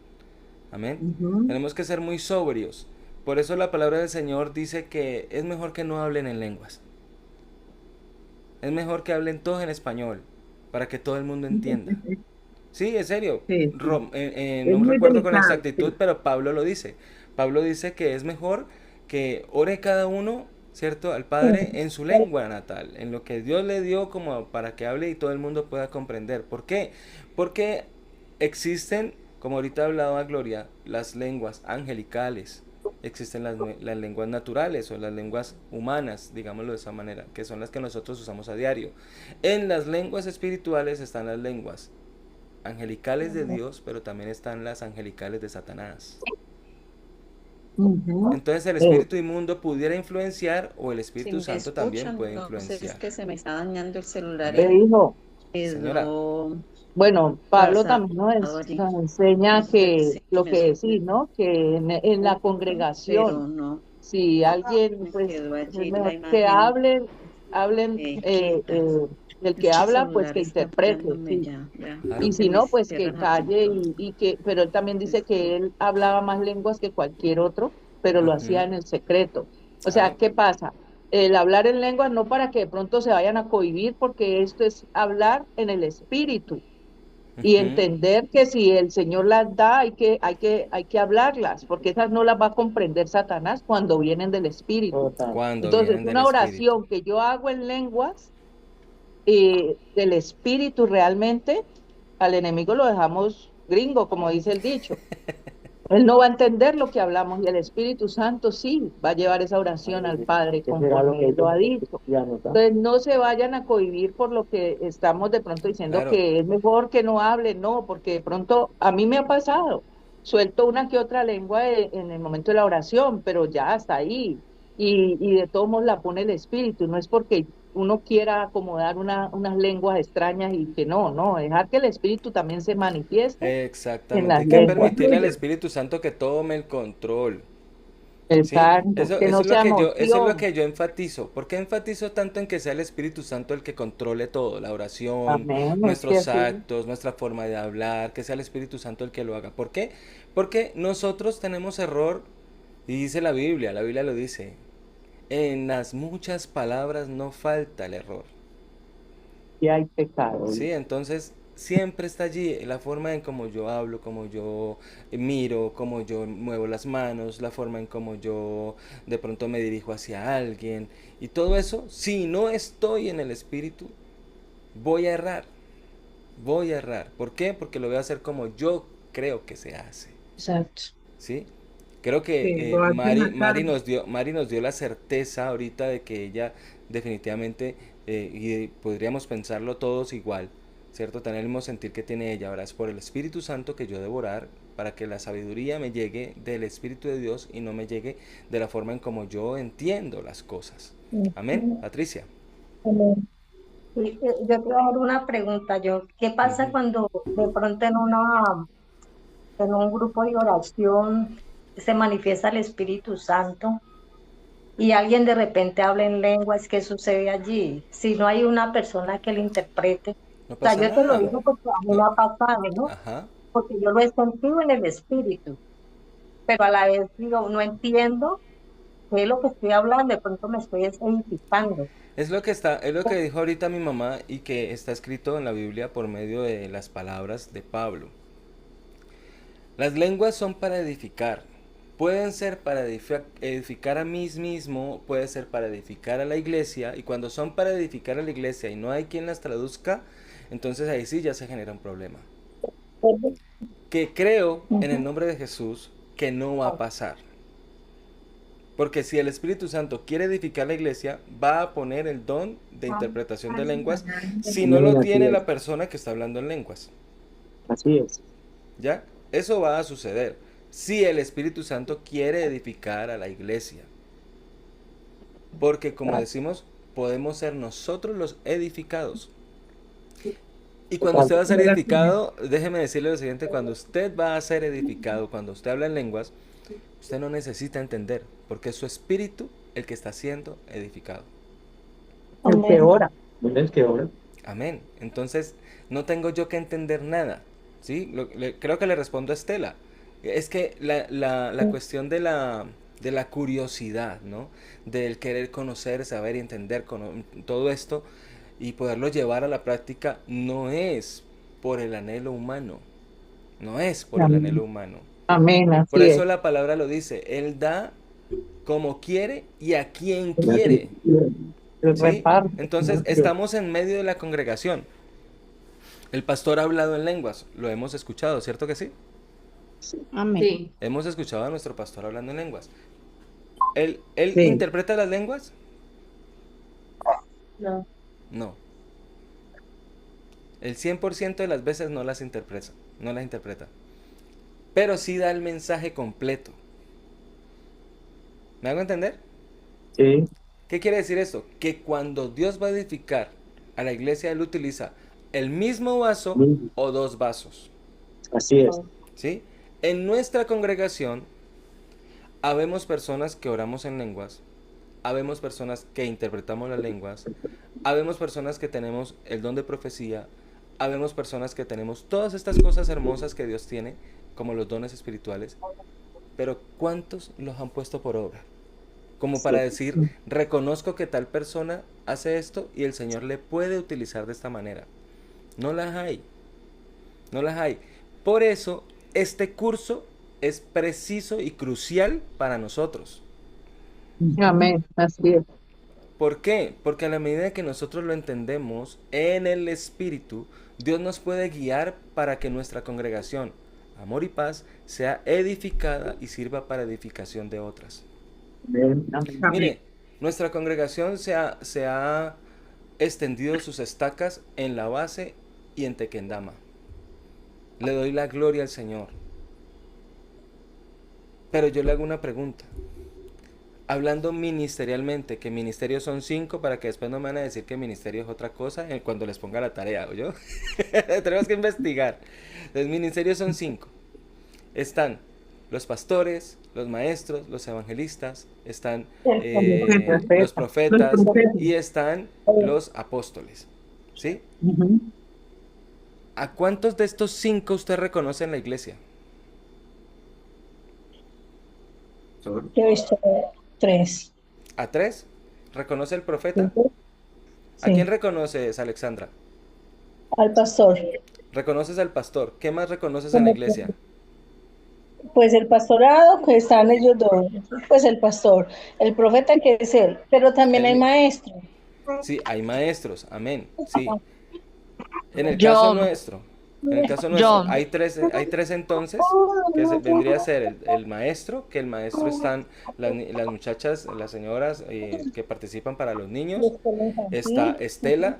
Amén. Ujú. Tenemos que ser muy sobrios. Por eso la palabra del Señor dice que es mejor que no hablen en lenguas. Es mejor que hablen todos en español, para que todo el mundo entienda. Sí, es serio. Sí, sí. Es No muy recuerdo con delicado, exactitud, sí. pero Pablo lo dice. Pablo dice que es mejor que ore cada uno, ¿cierto?, al Padre en su lengua natal, en lo que Dios le dio como para que hable y todo el mundo pueda comprender. ¿Por qué? Porque existen, como ahorita ha hablado a Gloria, las lenguas angelicales, existen las lenguas naturales o las lenguas humanas, digámoslo de esa manera, que son las que nosotros usamos a diario. En las lenguas espirituales están las lenguas angelicales de Dios, pero también están las angelicales de Satanás. Ujú. Entonces el Eh, espíritu inmundo pudiera influenciar o el Si Espíritu me Santo también escuchan, puede no sé, es influenciar. que se me está dañando el celular le y dijo, Señora, quedó bueno, Pablo pasado también allí. nos enseña No sé que si lo me que decís, escuchan, ¿no? Que en la congregación, pero no, si alguien, me pues, quedó es allí la mejor que imagen hablen, quieta. el que Es que el habla, pues celular que está interprete, fallándome sí. ya, ya. claro. Y Creo que si me no, pues que cierran acá calle todo. pero él también dice Listo. que él hablaba más lenguas que cualquier otro, pero lo hacía Ujú. en el secreto. O sea, Amén. ¿qué pasa? El hablar en lenguas no para que de pronto se vayan a cohibir, porque esto es hablar en el espíritu y Ujú. entender que si el Señor las da, hay que hablarlas, porque esas no las va a comprender Satanás cuando vienen del espíritu. Total. Cuando Entonces, vienen del una Espíritu. oración que yo hago en lenguas del espíritu realmente, al enemigo lo dejamos gringo, como dice el dicho. Él no va a entender lo que hablamos y el Espíritu Santo sí va a llevar esa oración al Padre ¿Qué será lo conforme que Él lo ellos ha dicho. cristianos, ah? Entonces no se vayan a cohibir por lo que estamos de pronto diciendo Claro. que es mejor que no hable, no, porque de pronto a mí me ha pasado, suelto una que otra lengua en el momento de la oración, pero ya hasta ahí. Y de todos modos la pone el Espíritu, no es porque uno quiera acomodar unas lenguas extrañas y que no, no, dejar que el Espíritu también se manifieste en Exactamente. las Hay que lenguas. permitirle al Espíritu Santo que tome el control. ¿Sí? Exacto, que no sea Eso es lo emoción. que yo enfatizo. ¿Por qué enfatizo tanto en que sea el Espíritu Santo el que controle todo? La oración, Amén, es que nuestros así, actos, nuestra forma de hablar, que sea el Espíritu Santo el que lo haga. ¿Por qué? Porque nosotros tenemos error, y dice la Biblia lo dice, en las muchas palabras no falta el error. sí hay pecado. Sí, entonces siempre está allí la forma en cómo yo hablo, cómo yo miro, cómo yo muevo las manos, la forma en cómo yo de pronto me dirijo hacia alguien y todo eso, si no estoy en el espíritu, voy a errar, voy a errar. ¿Por qué? Porque lo voy a hacer como yo creo que se hace. Exacto. ¿Sí? Creo Sí, que lo hace en la carne. Mari nos dio la certeza ahorita de que ella definitivamente, y podríamos pensarlo todos igual, ¿cierto? Tener el mismo sentir que tiene ella. Ahora es por el Espíritu Santo que yo debo orar para que la sabiduría me llegue del Espíritu de Dios y no me llegue de la forma en como yo entiendo las cosas. Amén, Patricia. Amén. Sí, yo te voy a hacer una pregunta, ¿qué pasa Ujú. cuando de pronto en un grupo de oración se manifiesta el Espíritu Santo y alguien de repente habla en lenguas? ¿Qué sucede allí? Si no hay una persona que lo interprete. No O sea, pasa yo te lo nada. digo porque a mí me No, ha pasado, ¿no? ajá. Porque yo lo he sentido en el Espíritu, pero a la vez digo, no entiendo qué es lo que estoy hablando, de pronto me estoy edificando. Es lo que dijo ahorita mi mamá y que está escrito en la Biblia por medio de las palabras de Pablo. Las lenguas son para edificar. Pueden ser para edificar a mí mismo, puede ser para edificar a la iglesia, y cuando son para edificar a la iglesia y no hay quien las traduzca, entonces ahí sí ya se genera un problema. Que creo en el nombre de Jesús que no va a pasar. Porque si el Espíritu Santo quiere edificar la iglesia, va a poner el don de interpretación de lenguas si no lo Amén, así tiene es. la persona que está hablando en lenguas. Así es. ¿Ya? Eso va a suceder si el Espíritu Santo quiere edificar a la iglesia. Porque como decimos, podemos ser nosotros los edificados. Y cuando usted va a ser edificado, déjeme decirle lo siguiente, cuando usted va a ser edificado, cuando usted habla en lenguas, usted no necesita entender, porque es su espíritu el que está siendo edificado. El que ora. ¿No es que ahora? Amén. Entonces, no tengo yo que entender nada. ¿Sí? Creo que le respondo a Estela. Es que la cuestión de la curiosidad, ¿no? Del querer conocer, saber y entender todo esto y poderlo llevar a la práctica no es por el anhelo humano. No es por el anhelo Amén, humano. amén, Por así eso es. la palabra lo dice. Él da como quiere y a quien quiere. El ¿Sí? reparto. Entonces estamos en medio de la congregación. El pastor ha hablado en lenguas, lo hemos escuchado, ¿cierto que sí? Amén. Sí, Hemos escuchado a nuestro pastor hablando en lenguas. ¿Él sí. interpreta las lenguas? No. No. El 100% de las veces no las interpreta, no las interpreta. Pero sí da el mensaje completo. ¿Me hago entender? Sí, ¿Qué quiere decir esto? Que cuando Dios va a edificar a la iglesia, Él utiliza el mismo vaso o dos vasos. así es. ¿Sí? En nuestra congregación, habemos personas que oramos en lenguas, habemos personas que interpretamos las lenguas, habemos personas que tenemos el don de profecía, habemos personas que tenemos todas estas cosas hermosas que Dios tiene, como los dones espirituales, pero ¿cuántos los han puesto por obra? Como para decir, reconozco que tal persona hace esto y el Señor le puede utilizar de esta manera. No las hay, no las hay. Por eso, este curso es preciso y crucial para nosotros. Amén, así es. ¿Por qué? Porque a la medida que nosotros lo entendemos en el Espíritu, Dios nos puede guiar para que nuestra congregación, amor y paz, sea edificada y sirva para edificación de otras. Amén. Amén. Mire, nuestra congregación se ha extendido sus estacas en La Base y en Tequendama. Le doy la gloria al Señor. Pero yo le hago una pregunta. Hablando ministerialmente, que ministerios son 5 para que después no me van a decir que ministerio es otra cosa cuando les ponga la tarea, ¿oyó? Tenemos que investigar. Los ministerios son 5. Están los pastores, los maestros, los evangelistas, están Perfecto. los profetas y están los apóstoles. ¿Sí? Ujú. ¿A cuántos de estos 5 usted reconoce en la iglesia? Yo he visto 3. ¿A 3? ¿Reconoce el profeta? ¿A Sí, quién reconoces, Alexandra? al pastor. ¿Reconoces al pastor? ¿Qué más reconoces en la Como iglesia? pues el pastorado, que están ellos dos, pues el pastor, el profeta que es él, pero también El hay mi- maestros. Sí, hay maestros, amén, sí. En el caso John, nuestro, en el caso nuestro, John, hay tres entonces, vendría a ser el maestro, que el maestro están las muchachas, las señoras que participan para los Y niños, escuela está infantil, Estela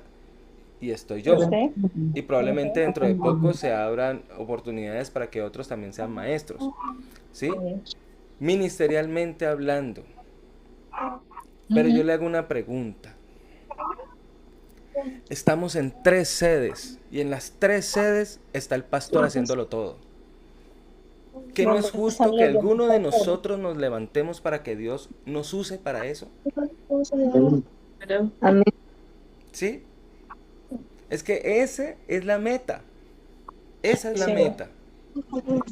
y estoy yo. usted, Y probablemente dentro de poco se abran oportunidades para que otros también sean maestros, ¿sí? Ministerialmente hablando. Pero yo le hago una pregunta. Estamos en 3 sedes y en las 3 sedes está el pastor haciéndolo todo. ¿Que no es ¿dónde están justo que los demás alguno de pastores? nosotros nos levantemos para que Dios nos use para eso? Amén. ¿Sí? Es que esa es la meta. Esa es la Sí. meta.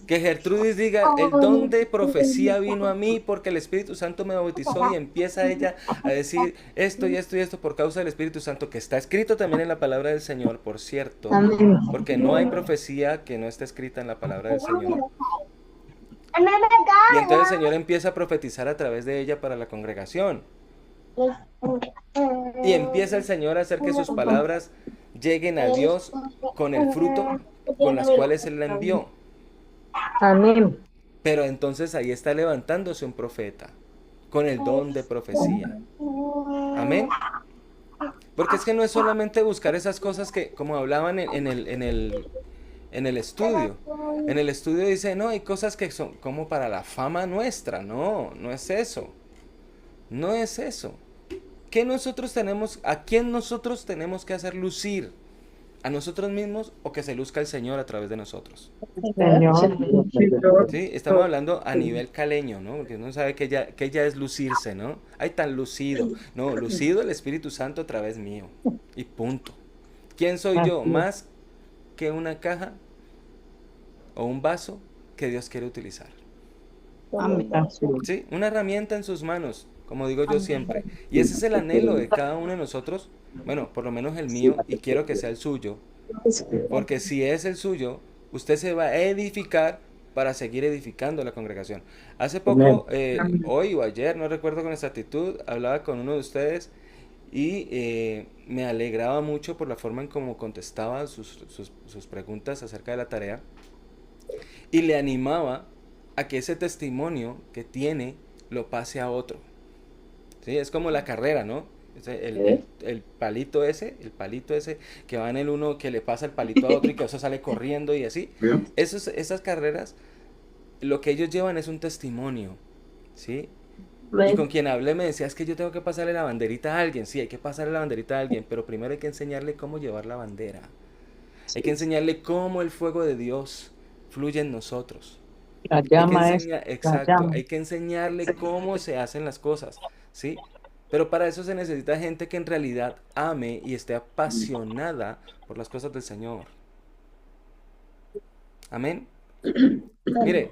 Que Gertrudis diga, el don de profecía vino a mí porque el Espíritu Santo me bautizó, y empieza ella a decir esto y esto y esto por causa del Espíritu Santo, que está escrito también en la palabra del Señor, por cierto, Amén. porque no hay profecía que no esté escrita en la palabra del Señor. Y entonces el Señor empieza a profetizar a través de ella para la congregación. Y empieza el Señor a hacer que sus palabras lleguen a Dios con el fruto con las cuales Él la envió. Amén. Pero entonces ahí está levantándose un profeta con el don de profecía. Amén. Porque es que no es solamente buscar esas cosas que, como hablaban en el estudio. En el estudio dice, no, hay cosas que son como para la fama nuestra. No, no es eso. No es eso. ¿A quién nosotros tenemos que hacer lucir? ¿A nosotros mismos o que se luzca el Señor a través de nosotros? Señor. Sí, estamos hablando a nivel caleño, ¿no? Porque uno sabe que ya es lucirse, ¿no? Ay, tan lucido. No, lucido el Espíritu Santo a través mío. Y punto. ¿Quién soy yo? Así es. Más que una caja o un vaso que Dios quiere utilizar. Amén. Así es. ¿Sí? Una herramienta en sus manos, como digo yo siempre. Y ese es el anhelo de cada uno de nosotros. Bueno, por lo menos el mío, y quiero que sea el suyo. Porque si es el suyo, usted se va a edificar para seguir edificando la congregación. Hace poco, hoy o ayer, no recuerdo con exactitud, hablaba con uno de ustedes y me alegraba mucho por la forma en cómo contestaba sus preguntas acerca de la tarea, y le animaba a que ese testimonio que tiene lo pase a otro. ¿Sí? Es como la carrera, ¿no? El palito ese que va en el uno, que le pasa el palito a otro y que eso sale corriendo y así. Esas carreras, lo que ellos llevan es un testimonio, ¿sí? Y con quien hablé me decía, es que yo tengo que pasarle la banderita a alguien. Sí, hay que pasarle la banderita a alguien, pero primero hay que enseñarle cómo llevar la bandera. Hay que enseñarle cómo el fuego de Dios fluye en nosotros. La llama es la Exacto, llama. hay que enseñarle cómo se hacen las cosas, ¿sí? Pero para eso se necesita gente que en realidad ame y esté apasionada por las cosas del Señor. Amén. Mire,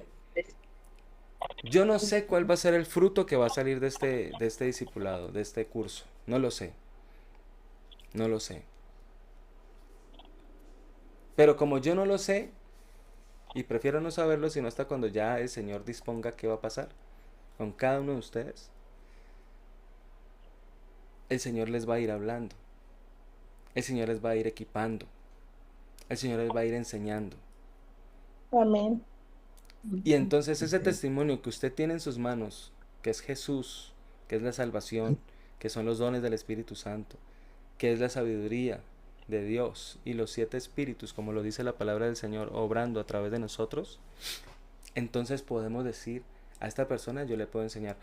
yo no sé cuál va a ser el fruto que va a salir de este discipulado, de este curso. No lo sé. No lo sé. Pero como yo no lo sé, y prefiero no saberlo sino hasta cuando ya el Señor disponga qué va a pasar con cada uno de ustedes, el Señor les va a ir hablando. El Señor les va a ir equipando. El Señor les va a ir enseñando. Amén. Y entonces ese testimonio que usted tiene en sus manos, que es Jesús, que es la salvación, que son los dones del Espíritu Santo, que es la sabiduría de Dios y los 7 espíritus, como lo dice la palabra del Señor, obrando a través de nosotros, entonces podemos decir a esta persona, yo le puedo enseñar,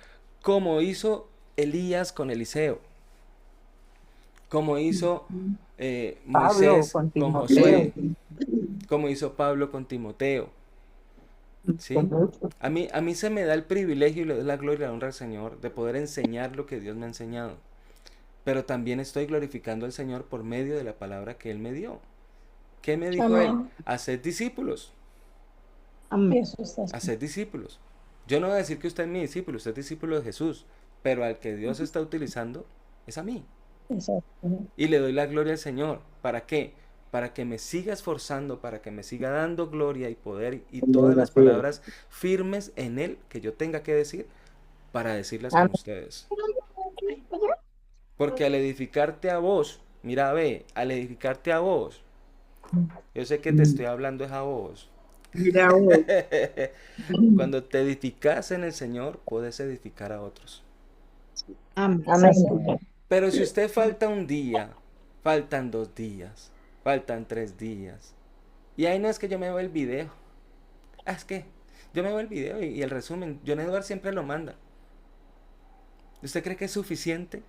como hizo Elías con Eliseo, como hizo Pablo Moisés con con Timoteo. Josué, como hizo Pablo con Timoteo. con ¿sí? mucho. A mí se me da el privilegio y le doy la gloria y la honra al Señor de poder enseñar lo que Dios me ha enseñado. Pero también estoy glorificando al Señor por medio de la palabra que Él me dio. ¿Qué me dijo Él? Amén. Haced discípulos, Eso está así. haced discípulos. Yo no voy a decir que usted es mi discípulo, usted es discípulo de Jesús, pero al que Dios está utilizando es a mí. Exacto. Y le doy la gloria al Señor. ¿Para qué? Para que me siga esforzando, para que me siga dando gloria y poder y todas las Así es. palabras firmes en Él que yo tenga que decir para decirlas con Amén. ustedes. Porque al edificarte a vos, mira, ve, al edificarte a vos, yo sé que te estoy hablando es a vos. Mira vos. Cuando te edificas en el Señor, puedes edificar a otros. Amén. Pero si usted falta un día, faltan 2 días, faltan 3 días, y ahí no es que yo me veo el video, es que yo me veo el video y el resumen, John Edward siempre lo manda. ¿Usted cree que es suficiente?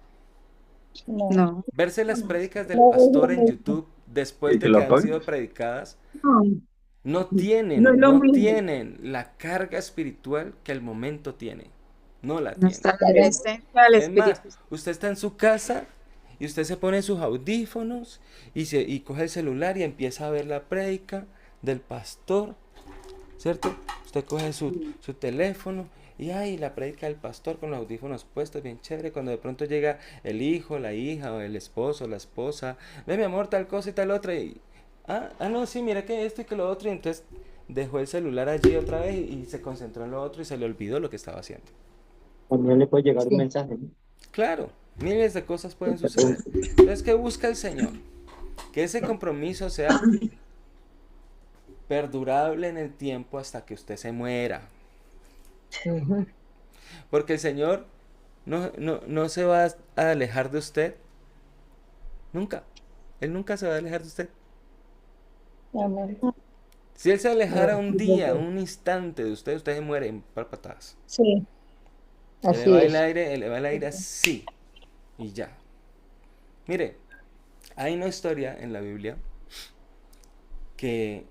No. No. Verse las prédicas del No, es lo pastor en mismo. YouTube después ¿Y te de lo que han pongo? sido predicadas, No, no no es tienen, lo no mismo. tienen la carga espiritual que el momento tiene. No la No tiene. está la presencia del Es más, Espíritu. usted está en su casa y usted se pone sus audífonos y coge el celular y empieza a ver la prédica del pastor, ¿cierto? Usted coge su teléfono y ay, la prédica del pastor con los audífonos puestos, bien chévere. Cuando de pronto llega el hijo, la hija, o el esposo, la esposa, ve mi amor, tal cosa y tal otra. Y, no, sí, mira que esto y que lo otro. Y entonces dejó el celular allí otra vez y se concentró en lo otro y se le olvidó lo que estaba haciendo. También le puede llegar un Sí. mensaje, ¿no? Claro, miles de cosas pueden suceder. Entonces, ¿qué busca el Señor? Que ese compromiso sea perdurable en el tiempo hasta que usted se muera. Ujú. Porque el Señor no se va a alejar de usted nunca. Él nunca se va a alejar de usted. Amén. Si Él se alejara un día, un instante de usted, usted se muere en patadas. Sí. Así Eleva el es. aire, eleva el aire así. Y ya. Mire, hay una historia en la Biblia que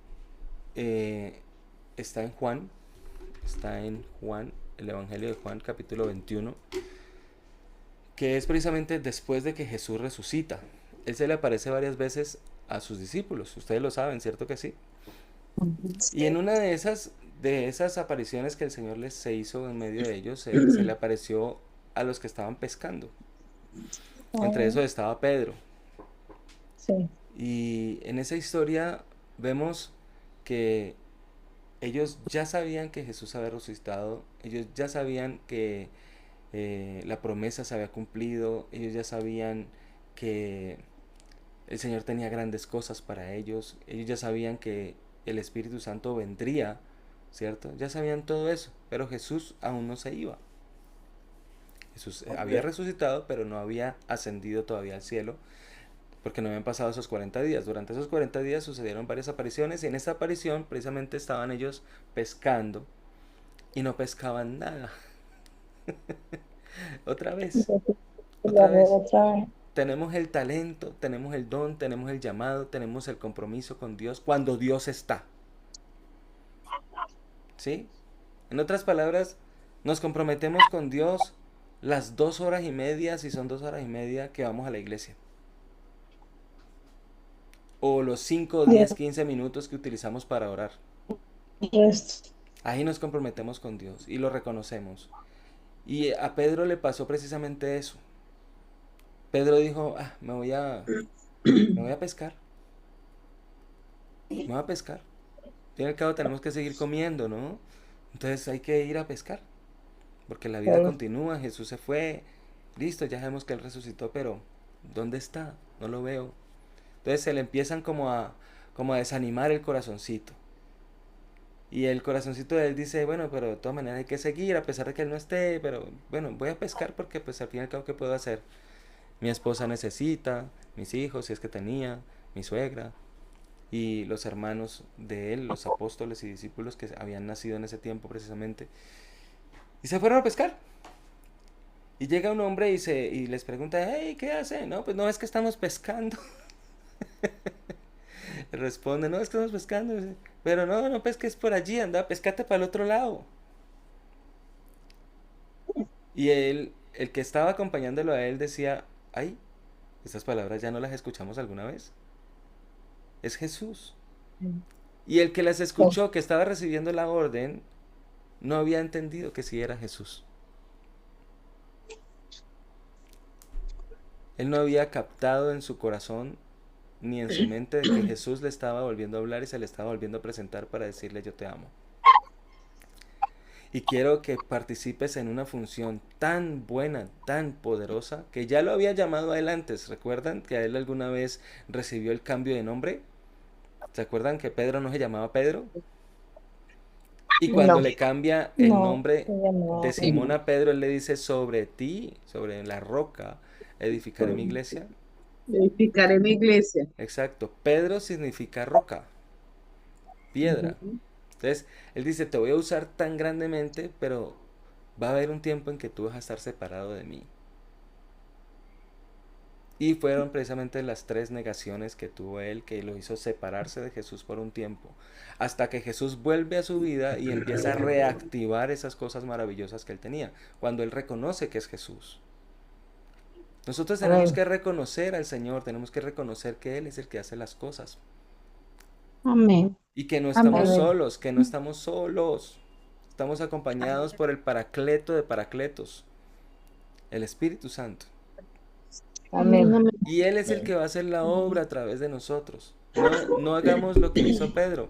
está en Juan, el Evangelio de Juan, capítulo 21, que es precisamente después de que Jesús resucita. Él se le aparece varias veces a sus discípulos, ustedes lo saben, ¿cierto que sí? Y en una de esas apariciones que el Señor se hizo en medio de ellos, se le apareció a los que estaban pescando. Entre esos estaba Pedro. Sí. Y en esa historia vemos que ellos ya sabían que Jesús había resucitado, ellos ya sabían que la promesa se había cumplido, ellos ya sabían que el Señor tenía grandes cosas para ellos ya sabían que el Espíritu Santo vendría, ¿cierto? Ya sabían todo eso, pero Jesús aún no se iba. Jesús había resucitado, pero no había ascendido todavía al cielo, porque no habían pasado esos 40 días. Durante esos 40 días sucedieron varias apariciones y en esta aparición precisamente estaban ellos pescando y no pescaban nada. Otra vez, otra vez. Otra vez. Tenemos el talento, tenemos el don, tenemos el llamado, tenemos el compromiso con Dios cuando Dios está. ¿Sí? En otras palabras, nos comprometemos con Dios las 2 horas y media, si son 2 horas y media que vamos a la iglesia. O los 5, 10, 15 minutos que utilizamos para orar. Ahí nos comprometemos con Dios y lo reconocemos. Y a Pedro le pasó precisamente eso. Pedro dijo, me voy a pescar. Me voy a pescar. Al fin y al cabo tenemos que seguir comiendo, ¿no? Entonces hay que ir a pescar. Porque la vida continúa, Jesús se fue. Listo, ya sabemos que Él resucitó, pero ¿dónde está? No lo veo. Entonces se le empiezan como a desanimar el corazoncito. Y el corazoncito de él dice, bueno, pero de todas maneras hay que seguir, a pesar de que Él no esté, pero bueno, voy a pescar porque pues al fin y al cabo, ¿qué puedo hacer? Mi esposa necesita, mis hijos, si es que tenía, mi suegra, y los hermanos de él, los apóstoles y discípulos que habían nacido en ese tiempo precisamente, y se fueron a pescar. Y llega un hombre y les pregunta, hey, ¿qué hacen? No, pues no, es que estamos pescando. Responde, no, es que estamos pescando. Pero no, no pesques por allí, anda, pescate para el otro lado. Y él, el que estaba acompañándolo a él decía, ay, estas palabras ya no las escuchamos alguna vez. Es Jesús. Y el que las escuchó, que estaba recibiendo la orden, no había entendido que sí era Jesús. Él no había captado en su corazón ni en su mente de que Jesús le estaba volviendo a hablar y se le estaba volviendo a presentar para decirle yo te amo. Y quiero que participes en una función tan buena, tan poderosa, que ya lo había llamado a él antes. ¿Recuerdan que a él alguna vez recibió el cambio de nombre? ¿Se acuerdan que Pedro no se llamaba Pedro? Y cuando No, le cambia el no, nombre ella de no. Simón a Pedro, él le dice sobre ti, sobre la roca, edificaré mi iglesia. Edificaré mi iglesia. Exacto. Pedro significa roca, piedra. Entonces, él dice, te voy a usar tan grandemente, pero va a haber un tiempo en que tú vas a estar separado de mí. Y fueron precisamente las 3 negaciones que tuvo él, que lo hizo separarse de Jesús por un tiempo, hasta que Jesús vuelve a su vida y empieza a reactivar esas cosas maravillosas que él tenía, cuando él reconoce que es Jesús. Nosotros tenemos Amén. que reconocer al Señor, tenemos que reconocer que Él es el que hace las cosas. Amén. Y que no estamos Amén. solos, que no estamos solos. Estamos acompañados por el Paracleto de Paracletos, el Espíritu Santo. Amén. Amén. Y Él es el que va a hacer la obra a través de nosotros. No hagamos lo que hizo Pedro.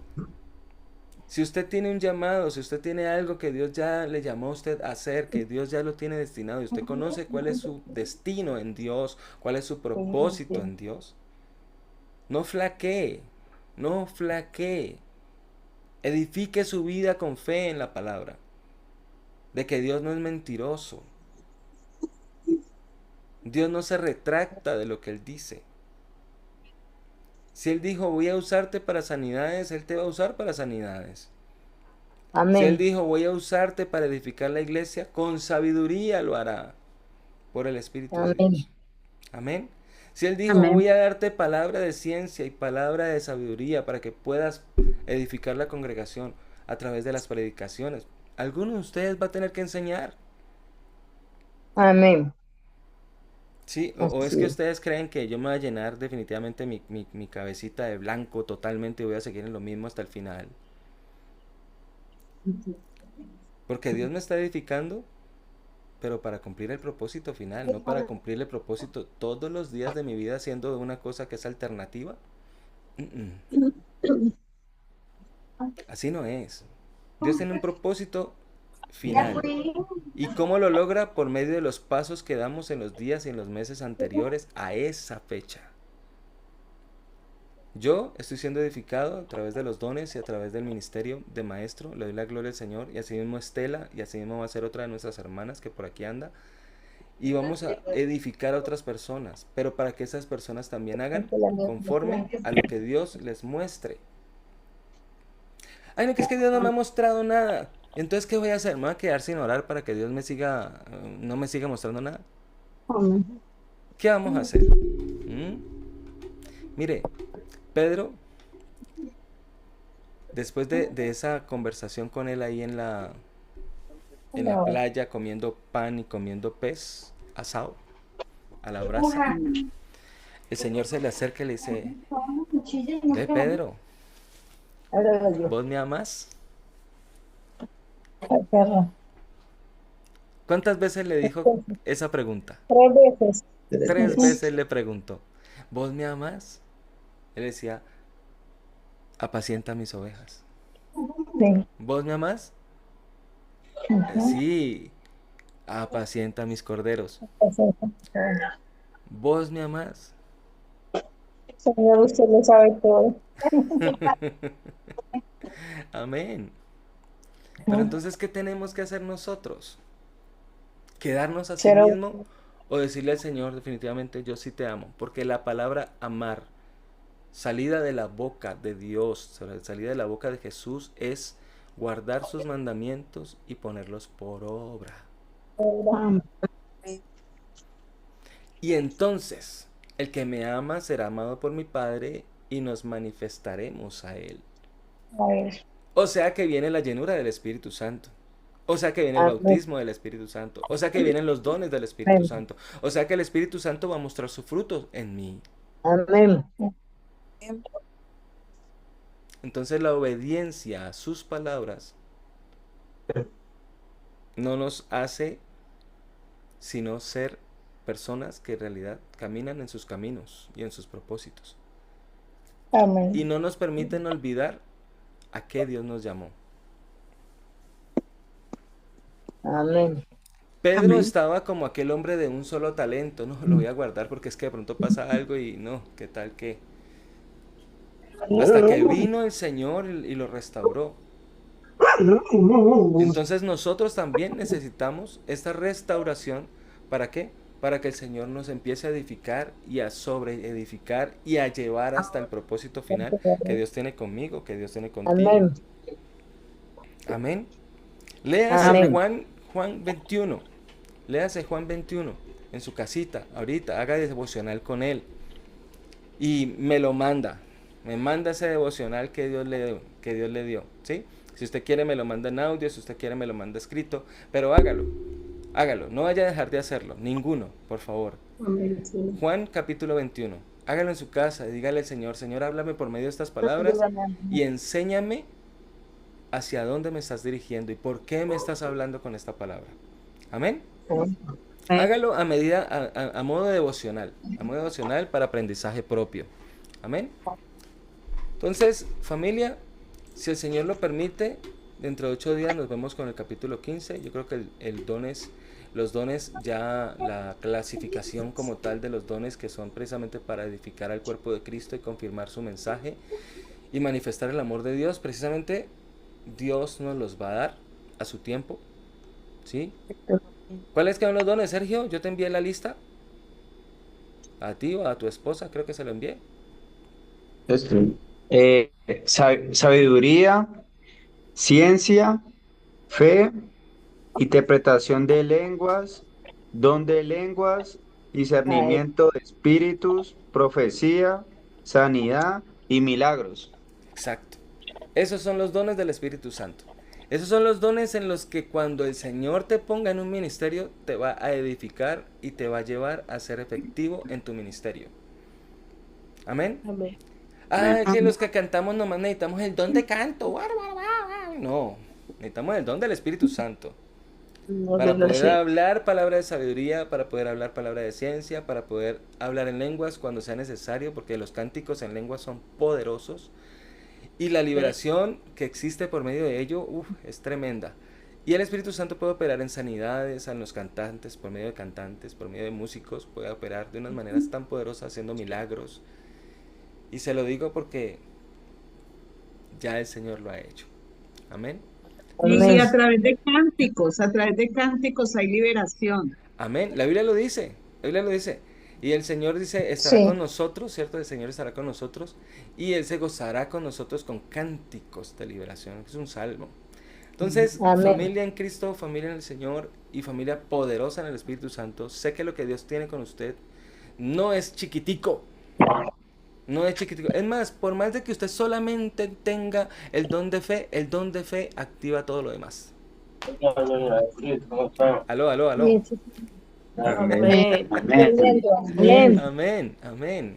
Si usted tiene un llamado, si usted tiene algo que Dios ya le llamó a usted a hacer, que Dios ya lo tiene destinado y usted conoce cuál es su destino en Dios, cuál es su propósito en Dios, no flaquee, no flaquee. Edifique su vida con fe en la palabra, de que Dios no es mentiroso. Dios no se retracta de lo que Él dice. Si Él dijo, voy a usarte para sanidades, Él te va a usar para sanidades. Si Él Amén. dijo, voy a usarte para edificar la iglesia, con sabiduría lo hará, por el Espíritu de Amén. Dios. Amén. Si Él dijo, Amén. voy a darte palabra de ciencia y palabra de sabiduría para que puedas edificar la congregación a través de las predicaciones, alguno de ustedes va a tener que enseñar. Amén. Sí, o es Así que es. ustedes creen que yo me voy a llenar definitivamente mi cabecita de blanco totalmente y voy a seguir en lo mismo hasta el final. Porque Dios me está edificando, pero para cumplir el propósito final, no para cumplir el propósito todos los días de mi vida haciendo una cosa que es alternativa. Así no es. Dios tiene un propósito final. ¿Y cómo lo logra? Por medio de los pasos que damos en los días y en los meses anteriores a esa fecha. Yo estoy siendo edificado a través de los dones y a través del ministerio de maestro. Le doy la gloria al Señor. Y así mismo Estela, y así mismo va a ser otra de nuestras hermanas que por aquí anda. Y vamos a edificar a otras personas, pero para que esas personas también hagan conforme a lo que Dios les muestre. Ay, no, que es que Dios no me ha mostrado nada. Entonces, ¿qué voy a hacer? ¿Me voy a quedar sin orar para que Dios me siga, no me siga mostrando nada? Amén. ¿Qué vamos a hacer? Mire, Pedro, después de esa conversación con él ahí en la playa, comiendo pan y comiendo pez asado a la brasa, el Señor se le acerca y le dice, ve Pedro, Ahora yo. ¿vos me amas? Ay, perro. ¿Cuántas veces le dijo esa pregunta? 3 veces. 3 veces le preguntó, ¿vos me amas? Él decía, apacienta mis ovejas. Sí. ¿Vos me amas? Sí, apacienta mis corderos. ¿Vos me amas? Señor, usted lo sabe todo. Amén. Pero entonces, ¿qué tenemos que hacer nosotros? ¿Quedarnos a sí Pero mismo o decirle al Señor definitivamente yo sí te amo? Porque la palabra amar, salida de la boca de Dios, salida de la boca de Jesús, es guardar sus mandamientos y ponerlos por obra. Amén. Y entonces, el que me ama será amado por mi Padre y nos manifestaremos a Él. A ver. O sea que viene la llenura del Espíritu Santo. O sea que viene el Amén. bautismo del Espíritu Santo. O sea que vienen los dones del Espíritu Santo. O sea que el Espíritu Santo va a mostrar su fruto en mí. Amén. Entonces la obediencia a sus palabras no nos hace sino ser personas que en realidad caminan en sus caminos y en sus propósitos. Y Amén. no nos permiten olvidar a qué Dios nos llamó. Amén. Pedro Amén. estaba como aquel hombre de un solo talento, no, lo voy a guardar porque es que de pronto pasa algo y no, ¿qué tal que? Hasta que vino el Señor y lo restauró. Entonces nosotros también necesitamos esta restauración. ¿Para qué? Para que el Señor nos empiece a edificar y a sobreedificar y a llevar hasta el propósito final que Dios tiene conmigo, que Dios tiene contigo. Amén. Amén. Léase Amén. Juan 21. Léase Juan 21 en su casita, ahorita, haga devocional con él. Y me lo manda. Me manda ese devocional que Dios le dio, ¿sí? Si usted quiere me lo manda en audio, si usted quiere me lo manda escrito, pero hágalo. Hágalo, no vaya a dejar de hacerlo, ninguno, por favor. Amén. Sí. Juan capítulo 21. Hágalo en su casa y dígale al Señor, Señor, háblame por medio de estas palabras y enséñame hacia dónde me estás dirigiendo y por qué me estás hablando con esta palabra. Amén. Hágalo a medida, a modo devocional para aprendizaje propio. Amén. Entonces, familia, si el Señor lo permite, dentro de 8 días nos vemos con el capítulo 15. Yo creo que los dones, ya la clasificación como tal de los dones que son precisamente para edificar al cuerpo de Cristo y confirmar su mensaje y manifestar el amor de Dios, precisamente Dios nos los va a dar a su tiempo, ¿sí? ¿Cuáles son los dones, Sergio? Yo te envié la lista. A ti o a tu esposa, creo que se lo envié. Sabiduría, ciencia, fe, interpretación de lenguas, don de lenguas, discernimiento de espíritus, profecía, sanidad y milagros. Exacto. Esos son los dones del Espíritu Santo. Esos son los dones en los que cuando el Señor te ponga en un ministerio, te va a edificar y te va a llevar a ser efectivo en tu ministerio. Amén. Amén. Ah, que los que cantamos nomás necesitamos el don de canto. No, necesitamos el don del Espíritu Santo. Para poder hablar palabra de sabiduría, para poder hablar palabra de ciencia, para poder hablar en lenguas cuando sea necesario, porque los cánticos en lenguas son poderosos. Y la liberación que existe por medio de ello, es tremenda. Y el Espíritu Santo puede operar en sanidades, en los cantantes, por medio de músicos, puede operar de unas maneras tan poderosas haciendo milagros. Y se lo digo porque ya el Señor lo ha hecho. Amén. Y a través de cánticos hay liberación. Amén. La Biblia lo dice. La Biblia lo dice. Y el Señor dice, estará con nosotros, ¿cierto? El Señor estará con nosotros y Él se gozará con nosotros con cánticos de liberación. Es un salmo. Entonces, familia en Cristo, familia en el Señor y familia poderosa en el Espíritu Santo, sé que lo que Dios tiene con usted no es chiquitico. No es chiquitico. Es más, por más de que usted solamente tenga el don de fe activa todo lo demás. Aló. Amén. Amén.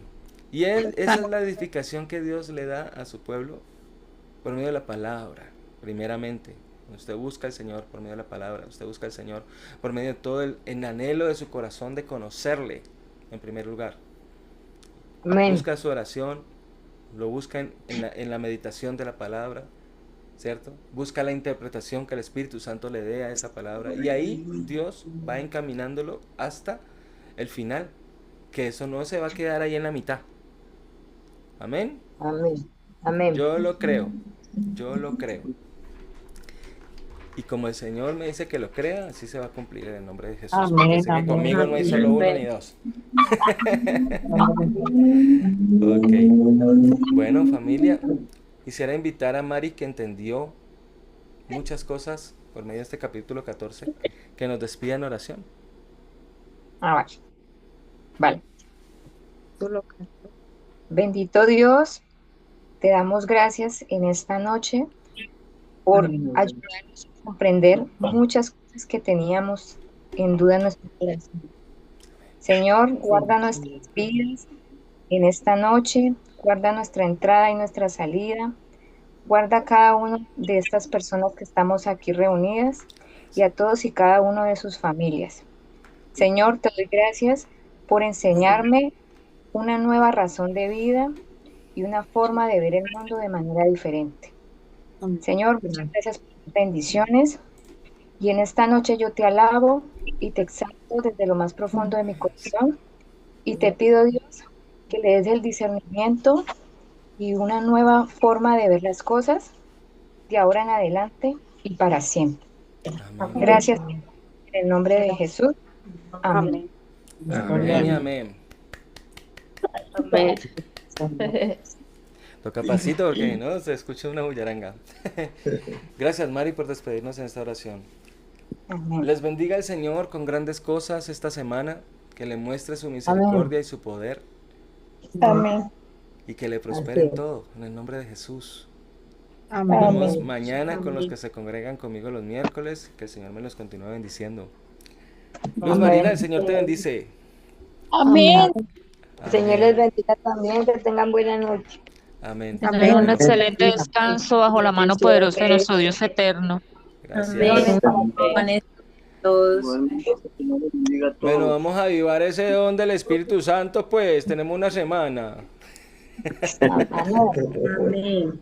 Y esa es la edificación que Dios le da a su pueblo por medio de la palabra, primeramente. Usted busca al Señor por medio de la palabra, usted busca al Señor por medio de todo el anhelo de su corazón de conocerle, en primer lugar. Busca su oración, lo busca en la meditación de la palabra, ¿cierto? Busca la interpretación que el Espíritu Santo le dé a esa palabra y ahí Dios va encaminándolo hasta el final, que eso no se va a quedar ahí en la mitad. Amén. Amén. Yo lo creo. Y como el Señor me dice que lo crea, así se va a cumplir en el nombre de Jesús. Porque sé que conmigo no hay solo uno ni dos. Ok. Bueno, familia, quisiera invitar a Mari, que entendió muchas cosas por medio de este capítulo 14, que nos despida en oración. Vale. Bendito Dios, te damos gracias en esta noche por ayudarnos a comprender muchas cosas que teníamos en duda en nuestro corazón. Señor, guarda nuestras vidas en esta noche, guarda nuestra entrada y nuestra salida, guarda a cada una de estas personas que estamos aquí reunidas y a todos y cada uno de sus familias. Señor, te doy gracias por enseñarme una nueva razón de vida y una forma de ver el mundo de manera diferente. Señor, muchas gracias por tus bendiciones y en esta noche yo te alabo y te exalto desde lo más profundo de mi corazón y te pido, Dios, que le des el discernimiento y una nueva forma de ver las cosas de ahora en adelante y para siempre. Gracias en el nombre de Jesús. Amén. Amén y amén. Amén. Toca pasito porque no se escucha una bullaranga. Gracias, Mari, por despedirnos en esta oración. Amén. Les bendiga el Señor con grandes cosas esta semana, que le muestre su misericordia y su poder Amén. y que le prospere en todo, en el nombre de Jesús. Nos Amén. vemos mañana con los que se congregan conmigo los miércoles, que el Señor me los continúe bendiciendo. Luz Marina, el Señor te bendice. Amén. Señor les bendiga también, que tengan buena noche. Amén. Tener un excelente descanso bajo la mano poderosa de nuestro Dios eterno. Gracias. Amén. Todos. Bueno, vamos a avivar ese don del Espíritu Santo, pues tenemos una semana. Amén.